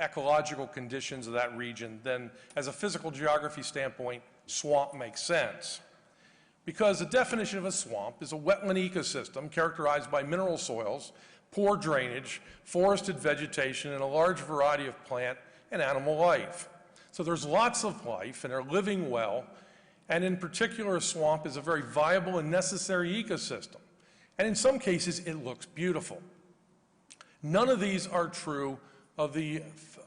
ecological conditions of that region, then as a physical geography standpoint, swamp makes sense. Because the definition of a swamp is a wetland ecosystem characterized by mineral soils, poor drainage, forested vegetation, and a large variety of plant and animal life. So there's lots of life, and they're living well, and in particular, a swamp is a very viable and necessary ecosystem. And in some cases, it looks beautiful. None of these are true of the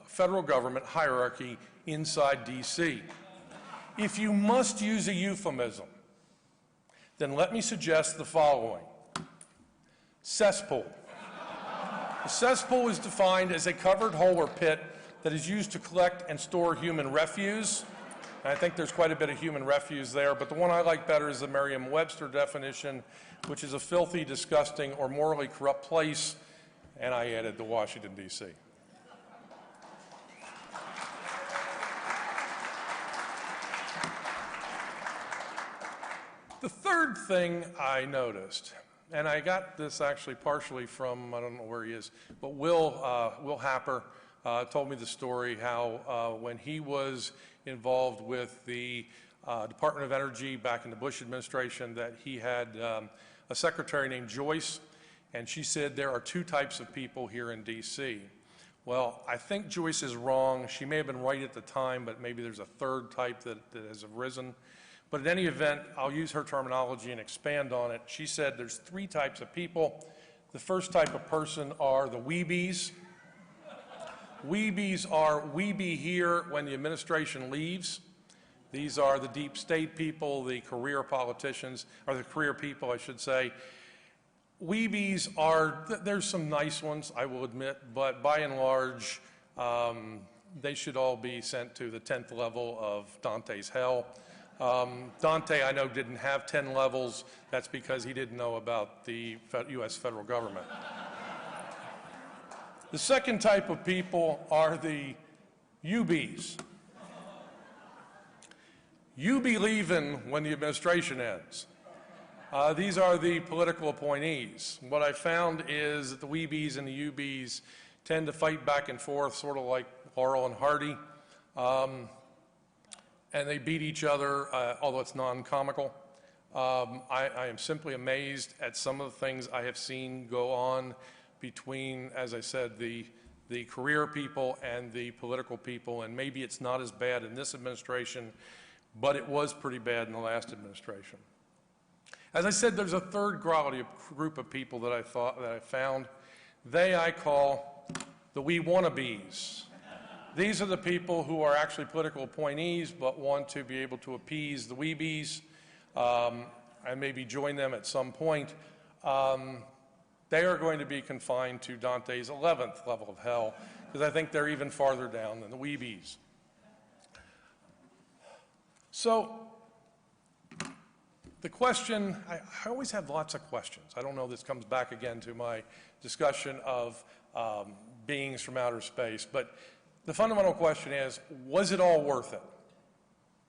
federal government hierarchy inside DC. If you must use a euphemism, then let me suggest the following. Cesspool. A cesspool is defined as a covered hole or pit that is used to collect and store human refuse. And I think there's quite a bit of human refuse there, but the one I like better is the Merriam-Webster definition, which is a filthy, disgusting, or morally corrupt place, and I added the Washington, D.C. The third thing I noticed, and I got this actually partially from, I don't know where he is, but Will Happer told me the story how when he was involved with the Department of Energy back in the Bush administration that he had a secretary named Joyce, and she said there are 2 types of people here in D.C. Well, I think Joyce is wrong. She may have been right at the time, but maybe there's a third type that has arisen. But in any event, I'll use her terminology and expand on it. She said there's 3 types of people. The first type of person are the weebies. Weebies are we be here when the administration leaves. These are the deep state people, the career politicians, or the career people, I should say. Weebies are, there's some nice ones, I will admit, but by and large, they should all be sent to the 10th level of Dante's hell. Dante, I know, didn't have 10 levels. That's because he didn't know about the U.S. federal government. The second type of people are the UBs. You be leaving when the administration ends. These are the political appointees. What I found is that the weebies and the UBs tend to fight back and forth, sort of like Laurel and Hardy. And they beat each other, although it's non-comical. I am simply amazed at some of the things I have seen go on between, as I said, the career people and the political people, and maybe it's not as bad in this administration, but it was pretty bad in the last administration. As I said, there's a third group of people that I found. They I call the we wannabes. These are the people who are actually political appointees but want to be able to appease the weebies and maybe join them at some point. They are going to be confined to Dante's 11th level of hell, because I think they're even farther down than the weebies. So the question, I always have lots of questions. I don't know, this comes back again to my discussion of beings from outer space, but the fundamental question is, was it all worth it?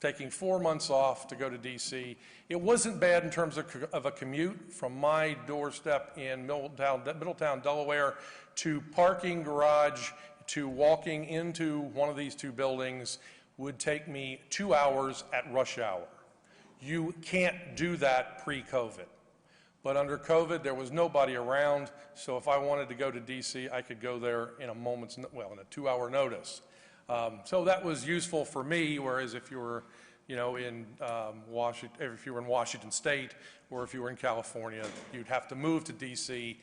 Taking 4 months off to go to DC. It wasn't bad in terms of a commute from my doorstep in Middletown, Delaware, to parking garage, to walking into one of these 2 buildings would take me 2 hours at rush hour. You can't do that pre-COVID. But under COVID, there was nobody around, so if I wanted to go to DC, I could go there in a moment's, well, in a 2-hour notice. So that was useful for me, whereas if you were, you know, in Washington, if you were in Washington State, or if you were in California, you'd have to move to DC,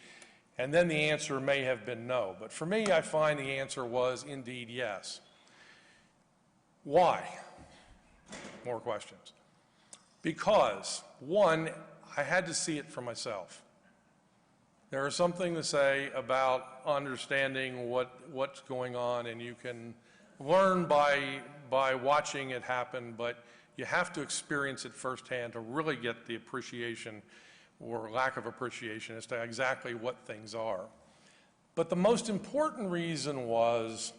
and then the answer may have been no. But for me, I find the answer was indeed yes. Why? More questions. Because, one, I had to see it for myself. There is something to say about understanding what's going on, and you can learn by watching it happen, but you have to experience it firsthand to really get the appreciation or lack of appreciation as to exactly what things are. But the most important reason was,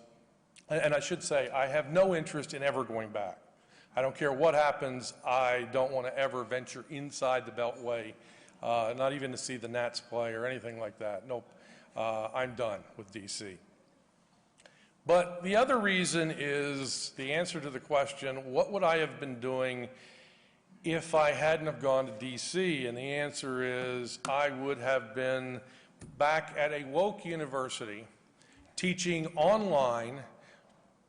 and I should say, I have no interest in ever going back. I don't care what happens, I don't want to ever venture inside the Beltway, not even to see the Nats play or anything like that. Nope, I'm done with DC. But the other reason is the answer to the question, what would I have been doing if I hadn't have gone to DC? And the answer is, I would have been back at a woke university teaching online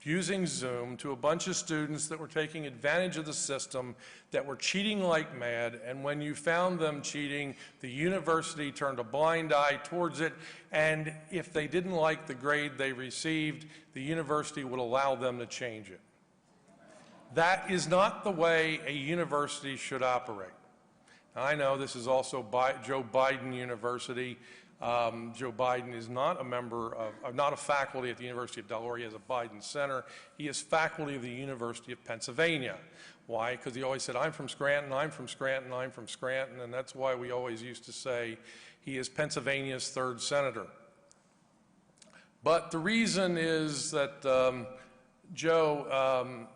using Zoom to a bunch of students that were taking advantage of the system, that were cheating like mad, and when you found them cheating, the university turned a blind eye towards it, and if they didn't like the grade they received, the university would allow them to change it. That is not the way a university should operate. Now, I know this is also Joe Biden University. Joe Biden is not a member of, not a faculty at the University of Delaware. He has a Biden Center. He is faculty of the University of Pennsylvania. Why? Because he always said, I'm from Scranton, I'm from Scranton, I'm from Scranton, and that's why we always used to say he is Pennsylvania's 3rd senator. But the reason is that Joe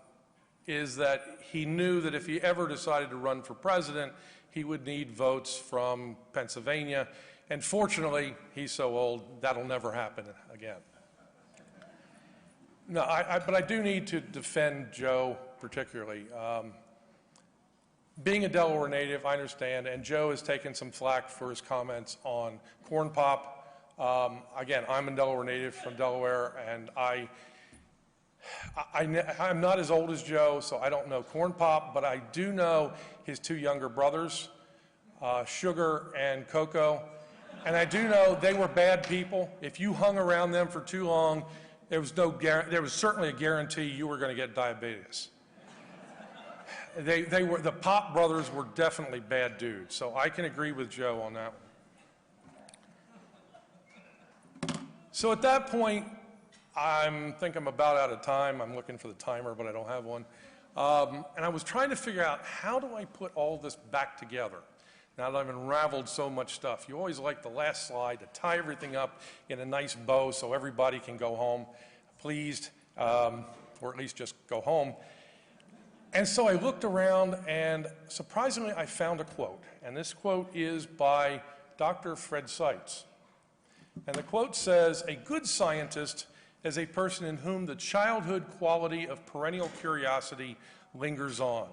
is that he knew that if he ever decided to run for president, he would need votes from Pennsylvania. And fortunately, he's so old, that'll never happen again. No, but I do need to defend Joe particularly. Being a Delaware native, I understand, and Joe has taken some flack for his comments on corn pop. Again, I'm a Delaware native from Delaware, and I'm not as old as Joe, so I don't know Corn Pop, but I do know his two younger brothers, Sugar and Coco, and I do know they were bad people. If you hung around them for too long, there was certainly a guarantee you were going to get diabetes. The Pop brothers were definitely bad dudes, so I can agree with Joe on that one. So at that point, I think I'm about out of time. I'm looking for the timer, but I don't have one. And I was trying to figure out, how do I put all this back together? Now that I've unraveled so much stuff. You always like the last slide to tie everything up in a nice bow so everybody can go home pleased, or at least just go home. And so I looked around, and surprisingly, I found a quote. And this quote is by Dr. Fred Seitz. And the quote says, "A good scientist is a person in whom the childhood quality of perennial curiosity lingers on.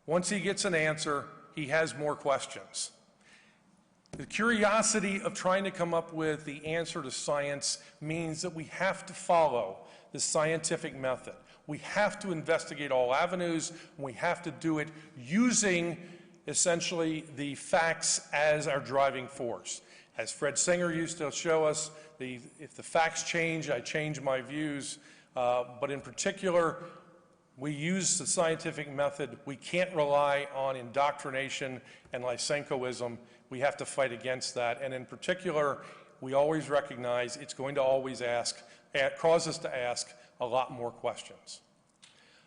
Once he gets an answer, he has more questions." The curiosity of trying to come up with the answer to science means that we have to follow the scientific method. We have to investigate all avenues, and we have to do it using essentially the facts as our driving force. As Fred Singer used to show us, if the facts change, I change my views. But in particular, we use the scientific method. We can't rely on indoctrination and Lysenkoism. We have to fight against that. And in particular, we always recognize it's going to always cause us to ask a lot more questions.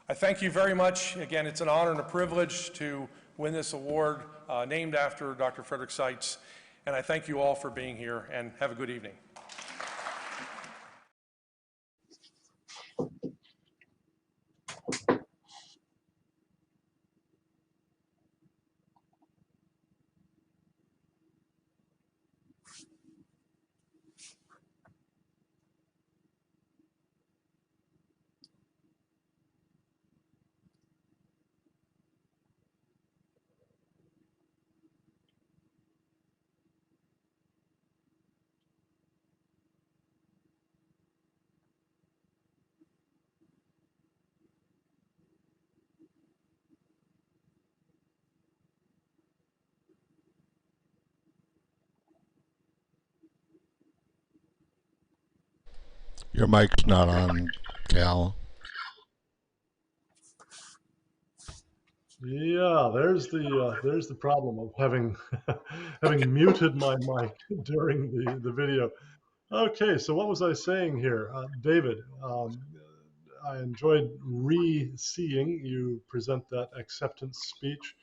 I thank you very much. Again, it's an honor and a privilege to win this award named after Dr. Frederick Seitz. And I thank you all for being here, and have a good evening. Your mic's not on, Cal. Yeah, there's the problem of having having muted my mic during the video. Okay, so what was I saying here, David? I enjoyed re-seeing you present that acceptance speech,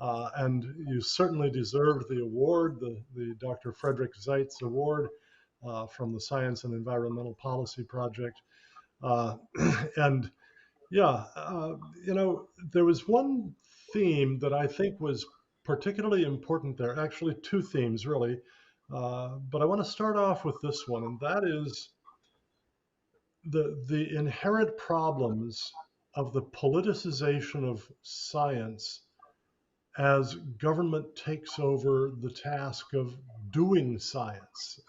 and you certainly deserved the award, the Dr. Frederick Seitz Award from the Science and Environmental Policy Project, and yeah, there was one theme that I think was particularly important there. Actually, two themes, really. But I want to start off with this one, and that is the inherent problems of the politicization of science as government takes over the task of doing science.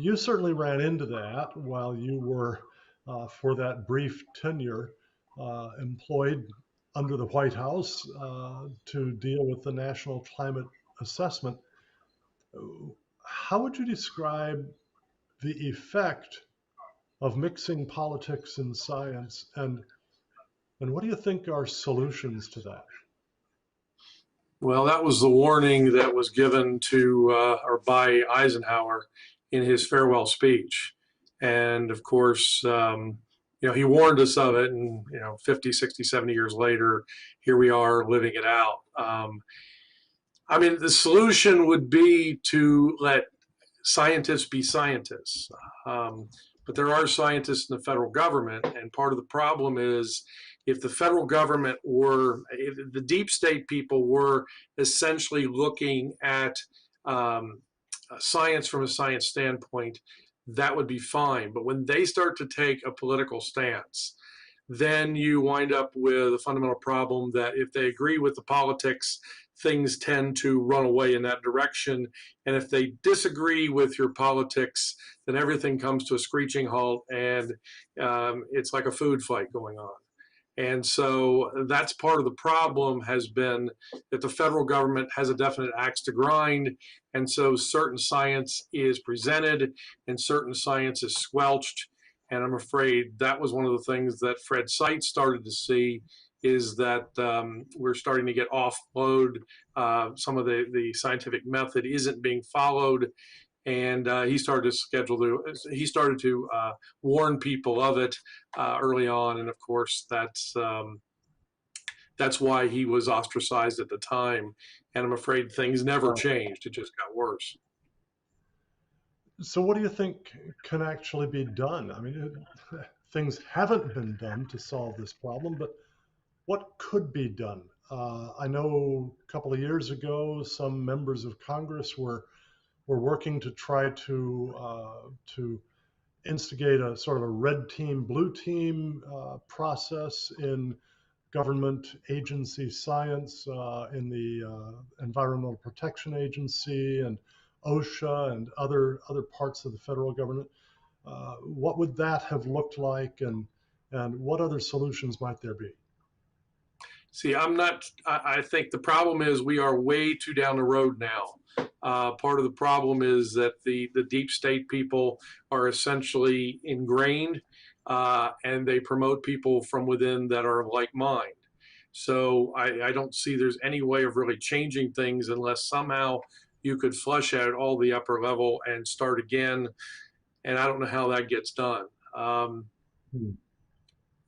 You certainly ran into that while you were, for that brief tenure, employed under the White House to deal with the National Climate Assessment. How would you describe the effect of mixing politics and science, and what do you think are solutions to that? Well, that was the warning that was given to or by Eisenhower in his farewell speech. And of course, he warned us of it, and 50, 60, 70 years later, here we are living it out. I mean, the solution would be to let scientists be scientists. But there are scientists in the federal government, and part of the problem is if the federal government if the deep state people were essentially looking at science from a science standpoint, that would be fine. But when they start to take a political stance, then you wind up with a fundamental problem that if they agree with the politics, things tend to run away in that direction. And if they disagree with your politics, then everything comes to a screeching halt, and it's like a food fight going on. And so that's part of the problem, has been that the federal government has a definite axe to grind. And so certain science is presented and certain science is squelched. And I'm afraid that was one of the things that Fred Seitz started to see, is that we're starting to get offload. Some of the scientific method isn't being followed. And he started to warn people of it early on. And of course, that's why he was ostracized at the time. And I'm afraid things never changed. It just got worse. So what do you think can actually be done? I mean, things haven't been done to solve this problem, but what could be done? I know a couple of years ago, some members of Congress were working to try to instigate a sort of a red team, blue team process in government agency science, in the Environmental Protection Agency and OSHA and other parts of the federal government. What would that have looked like, and what other solutions might there be? See, I think the problem is we are way too down the road now. Part of the problem is that the deep state people are essentially ingrained, and they promote people from within that are of like mind. So I don't see there's any way of really changing things unless somehow you could flush out all the upper level and start again. And I don't know how that gets done. And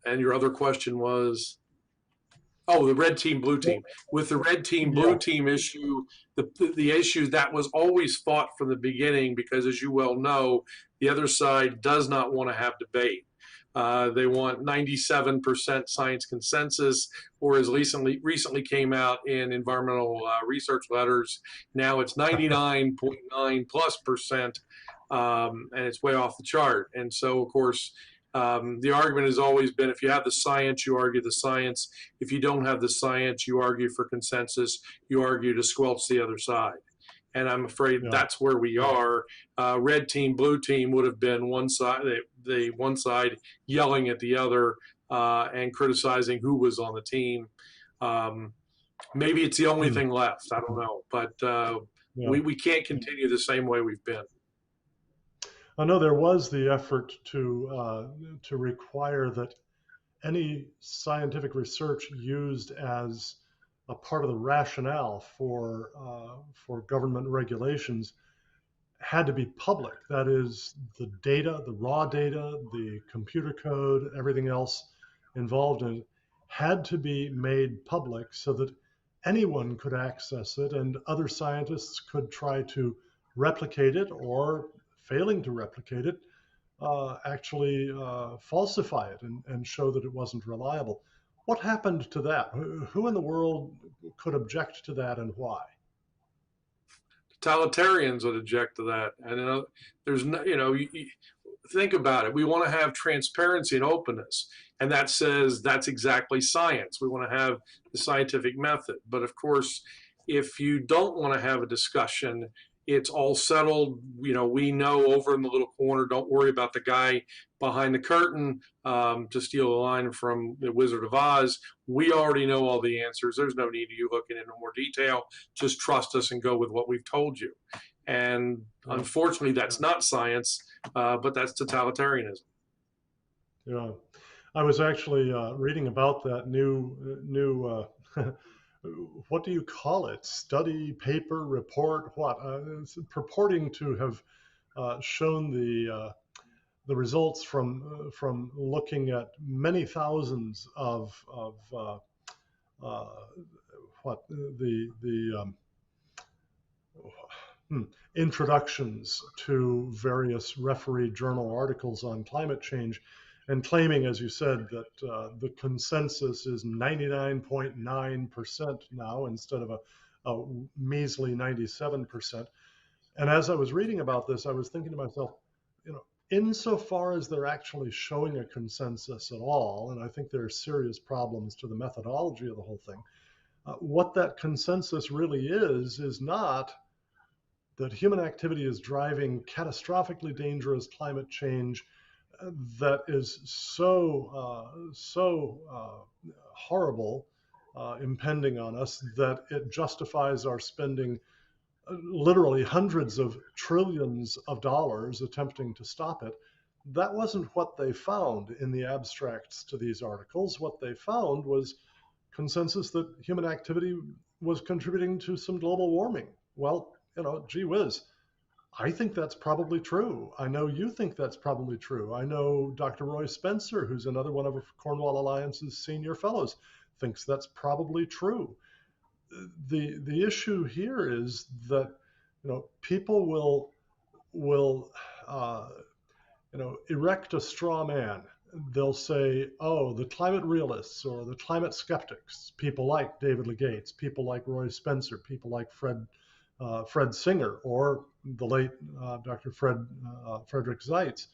your other question was? Oh, the red team, blue team. With the red team, blue team issue, the issue that was always fought from the beginning, because as you well know, the other side does not want to have debate. They want 97% science consensus, or as recently came out in environmental research letters, now it's 99.9+%, and it's way off the chart. And so, of course, the argument has always been, if you have the science, you argue the science. If you don't have the science, you argue for consensus. You argue to squelch the other side. And I'm afraid that's where we are. Red team, blue team would have been one side, the one side yelling at the other and criticizing who was on the team. Maybe it's the only thing left. I don't know. But we can't continue the same way we've been. I know there was the effort to require that any scientific research used as a part of the rationale for government regulations had to be public. That is, the data, the raw data, the computer code, everything else involved in it had to be made public so that anyone could access it and other scientists could try to replicate it, or failing to replicate it, actually falsify it and show that it wasn't reliable. What happened to that? Who in the world could object to that, and why? Totalitarians would object to that. And there's no, think about it. We want to have transparency and openness, and that says that's exactly science. We want to have the scientific method. But of course, if you don't want to have a discussion, it's all settled. We know over in the little corner, don't worry about the guy behind the curtain, to steal a line from the Wizard of Oz. We already know all the answers. There's no need of you looking into more detail. Just trust us and go with what we've told you. And unfortunately, that's not science, but that's totalitarianism. Yeah, I was actually reading about that new what do you call it? Study, paper, report, what? It's purporting to have shown the results from looking at many thousands of introductions to various referee journal articles on climate change, and claiming, as you said, that the consensus is 99.9% now instead of a measly 97%. And as I was reading about this, I was thinking to myself, insofar as they're actually showing a consensus at all, and I think there are serious problems to the methodology of the whole thing, what that consensus really is not that human activity is driving catastrophically dangerous climate change that is so horrible, impending on us, that it justifies our spending literally hundreds of trillions of dollars attempting to stop it. That wasn't what they found in the abstracts to these articles. What they found was consensus that human activity was contributing to some global warming. Well, gee whiz, I think that's probably true. I know you think that's probably true. I know Dr. Roy Spencer, who's another one of Cornwall Alliance's senior fellows, thinks that's probably true. The issue here is that people will erect a straw man. They'll say, oh, the climate realists or the climate skeptics, people like David Legates, people like Roy Spencer, people like Fred Singer, or the late Dr. Frederick Seitz,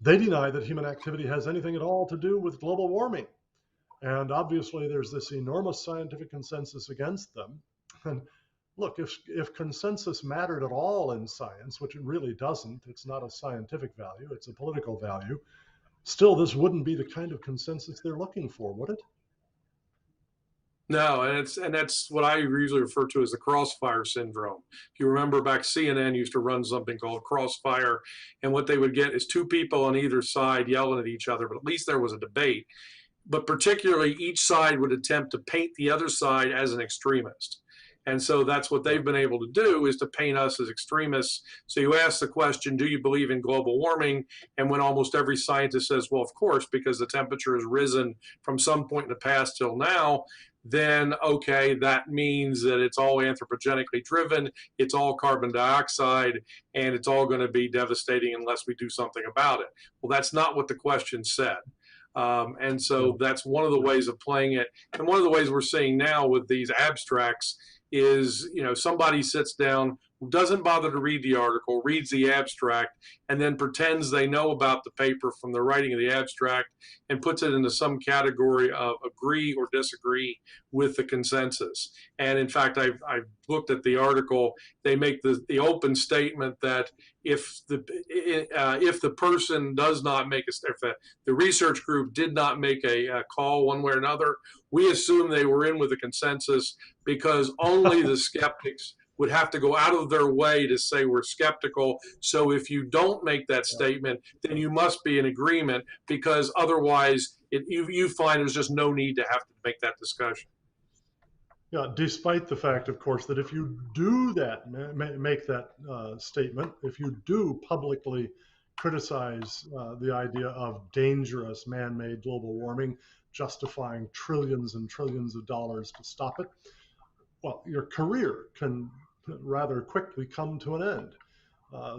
they deny that human activity has anything at all to do with global warming. And obviously there's this enormous scientific consensus against them. And look, if consensus mattered at all in science, which it really doesn't, it's not a scientific value, it's a political value, still this wouldn't be the kind of consensus they're looking for, would it? No, and that's what I usually refer to as the crossfire syndrome. If you remember back, CNN used to run something called Crossfire, and what they would get is two people on either side yelling at each other, but at least there was a debate. But particularly each side would attempt to paint the other side as an extremist. And so that's what they've been able to do, is to paint us as extremists. So you ask the question, do you believe in global warming? And when almost every scientist says, well, of course, because the temperature has risen from some point in the past till now, then okay, that means that it's all anthropogenically driven, it's all carbon dioxide, and it's all going to be devastating unless we do something about it. Well, that's not what the question said. And so that's one of the ways of playing it. And one of the ways we're seeing now with these abstracts is, somebody sits down, doesn't bother to read the article, reads the abstract, and then pretends they know about the paper from the writing of the abstract and puts it into some category of agree or disagree with the consensus. And in fact, I've looked at the article. They make the open statement that if the person does not make if the research group did not make a call one way or another, we assume they were in with a consensus, because only the skeptics would have to go out of their way to say we're skeptical. So if you don't make that statement, then you must be in agreement, because otherwise you find there's just no need to have to make that discussion. Yeah, despite the fact, of course, that if you do that, make that statement, if you do publicly criticize the idea of dangerous man-made global warming, justifying trillions and trillions of dollars to stop it, well, your career can rather quickly come to an end.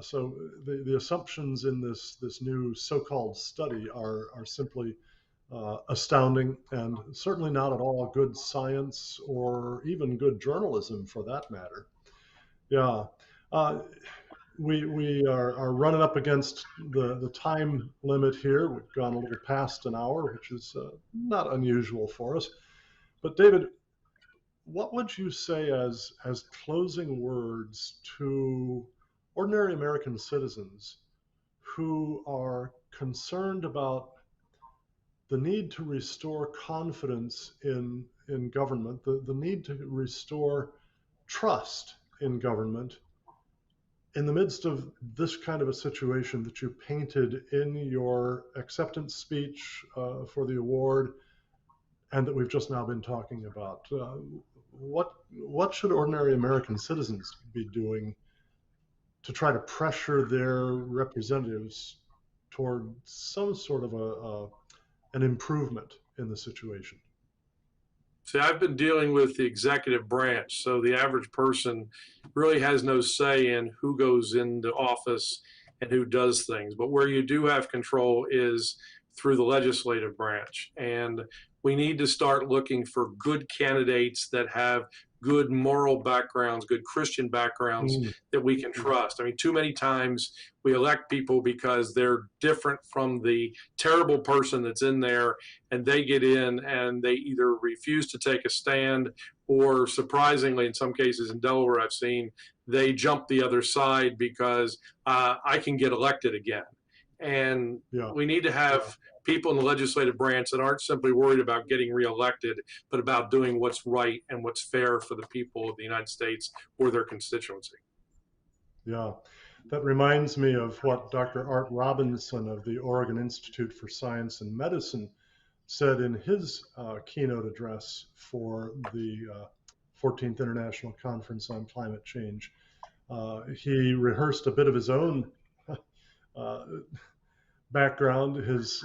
So the assumptions in this new so-called study are simply astounding, and certainly not at all good science or even good journalism for that matter. Yeah, we are running up against the time limit here. We've gone a little past an hour, which is not unusual for us. But David, what would you say as closing words to ordinary American citizens who are concerned about the need to restore confidence in government, the need to restore trust in government in the midst of this kind of a situation that you painted in your acceptance speech for the award, and that we've just now been talking about? What should ordinary American citizens be doing to try to pressure their representatives toward some sort of an improvement in the situation? See, I've been dealing with the executive branch, so the average person really has no say in who goes into office and who does things. But where you do have control is through the legislative branch. And we need to start looking for good candidates that have good moral backgrounds, good Christian backgrounds Mm. that we can trust. I mean, too many times we elect people because they're different from the terrible person that's in there, and they get in and they either refuse to take a stand, or surprisingly, in some cases in Delaware, I've seen they jump the other side because I can get elected again. And Yeah. we need to have people in the legislative branch that aren't simply worried about getting reelected, but about doing what's right and what's fair for the people of the United States or their constituency. Yeah, that reminds me of what Dr. Art Robinson of the Oregon Institute for Science and Medicine said in his keynote address for the 14th International Conference on Climate Change. He rehearsed a bit of his own background, his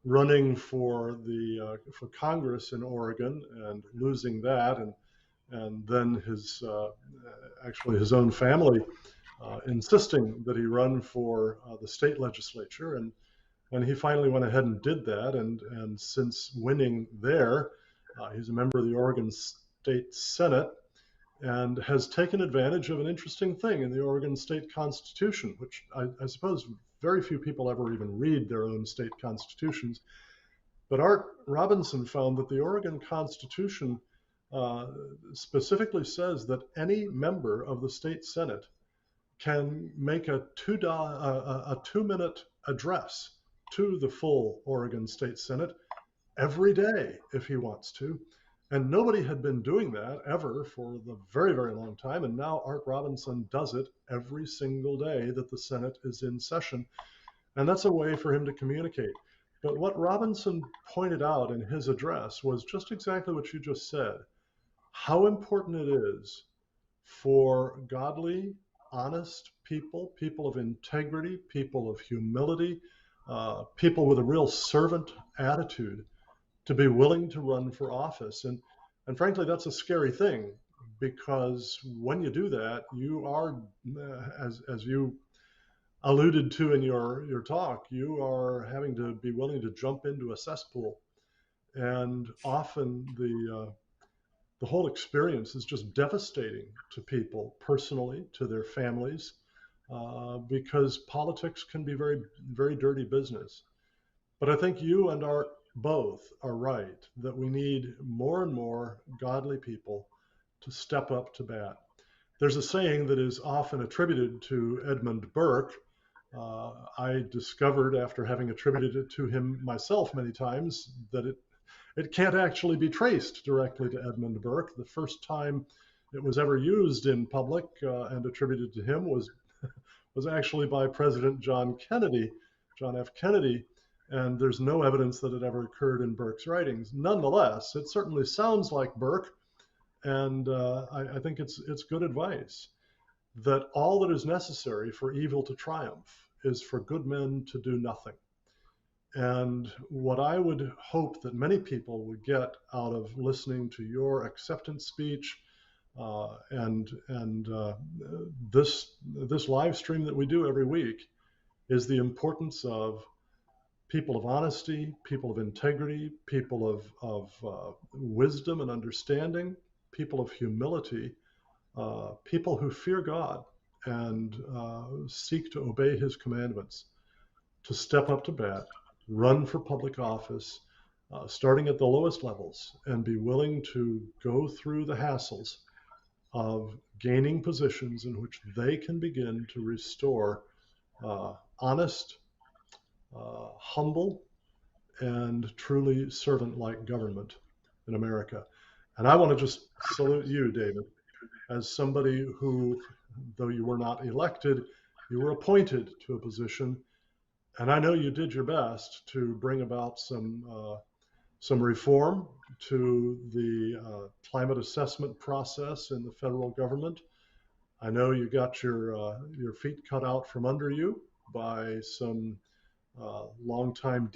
running for for Congress in Oregon and losing that, and then his actually his own family insisting that he run for the state legislature, and he finally went ahead and did that, and since winning there, he's a member of the Oregon State Senate and has taken advantage of an interesting thing in the Oregon State Constitution, which I suppose very few people ever even read their own state constitutions. But Art Robinson found that the Oregon Constitution specifically says that any member of the state Senate can make a 2-minute address to the full Oregon State Senate every day if he wants to. And nobody had been doing that ever for the very, very long time. And now Art Robinson does it every single day that the Senate is in session. And that's a way for him to communicate. But what Robinson pointed out in his address was just exactly what you just said, how important it is for godly, honest people, people of integrity, people of humility, people with a real servant attitude to be willing to run for office. And frankly, that's a scary thing, because when you do that, you are, as you alluded to in your talk, you are having to be willing to jump into a cesspool. And often the whole experience is just devastating to people personally, to their families, because politics can be very, very dirty business. But I think you and Art both are right that we need more and more godly people to step up to bat. There's a saying that is often attributed to Edmund Burke. I discovered, after having attributed it to him myself many times, that it can't actually be traced directly to Edmund Burke. The first time it was ever used in public and attributed to him was actually by President John F. Kennedy, and there's no evidence that it ever occurred in Burke's writings. Nonetheless, it certainly sounds like Burke, and I think it's good advice that all that is necessary for evil to triumph is for good men to do nothing. And what I would hope that many people would get out of listening to your acceptance speech and this live stream that we do every week is the importance of people of honesty, people of integrity, people of wisdom and understanding, people of humility, people who fear God and seek to obey his commandments, to step up to bat, run for public office, starting at the lowest levels, and be willing to go through the hassles of gaining positions in which they can begin to restore honest, humble, and truly servant-like government in America. And I want to just salute you, David, as somebody who, though you were not elected, you were appointed to a position. And I know you did your best to bring about some reform to the climate assessment process in the federal government. I know you got your feet cut out from under you by some longtime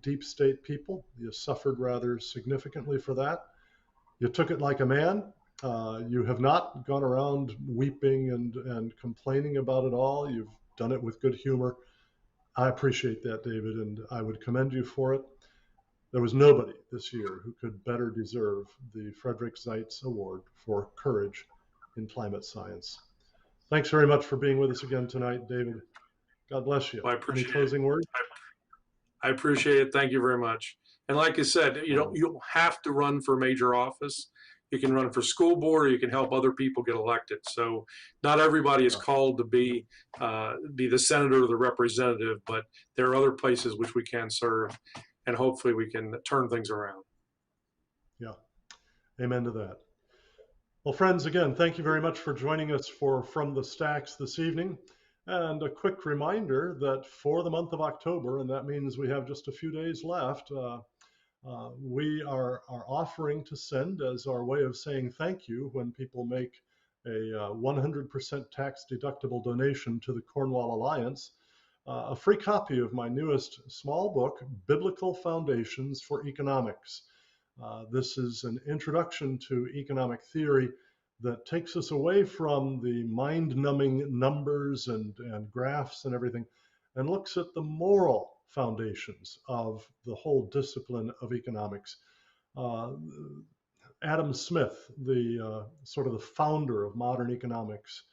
deep state people. You suffered rather significantly for that. You took it like a man. You have not gone around weeping and complaining about it all. You've done it with good humor. I appreciate that, David, and I would commend you for it. There was nobody this year who could better deserve the Frederick Seitz Award for courage in climate science. Thanks very much for being with us again tonight, David. God bless you. Well, I Any appreciate closing words? I appreciate it. Thank you very much. And like I said, you don't have to run for major office. You can run for school board, or you can help other people get elected. So not everybody is called to be the senator or the representative, but there are other places which we can serve, and hopefully we can turn things around. Yeah, amen to that. Well, friends, again, thank you very much for joining us for From the Stacks this evening. And a quick reminder that for the month of October, and that means we have just a few days left, we are offering to send, as our way of saying thank you when people make a 100% tax deductible donation to the Cornwall Alliance, a free copy of my newest small book, Biblical Foundations for Economics. This is an introduction to economic theory that takes us away from the mind-numbing numbers and graphs and everything, and looks at the moral foundations of the whole discipline of economics. Adam Smith, the sort of the founder of modern economics,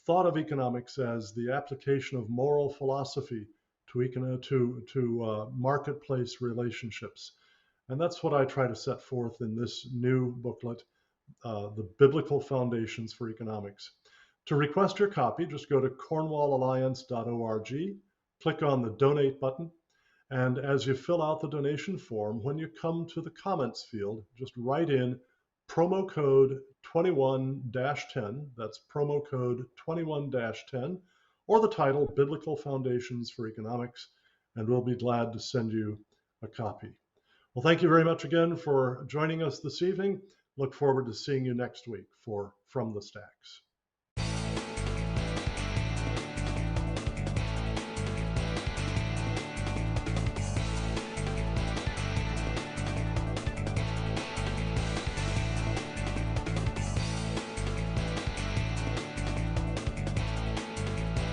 thought of economics as the application of moral philosophy to marketplace relationships. And that's what I try to set forth in this new booklet, The Biblical Foundations for Economics. To request your copy, just go to cornwallalliance.org, click on the donate button, and as you fill out the donation form, when you come to the comments field, just write in promo code 21-10, that's promo code 21-10, or the title Biblical Foundations for Economics, and we'll be glad to send you a copy. Well, thank you very much again for joining us this evening. Look forward to seeing you next week for From the Stacks.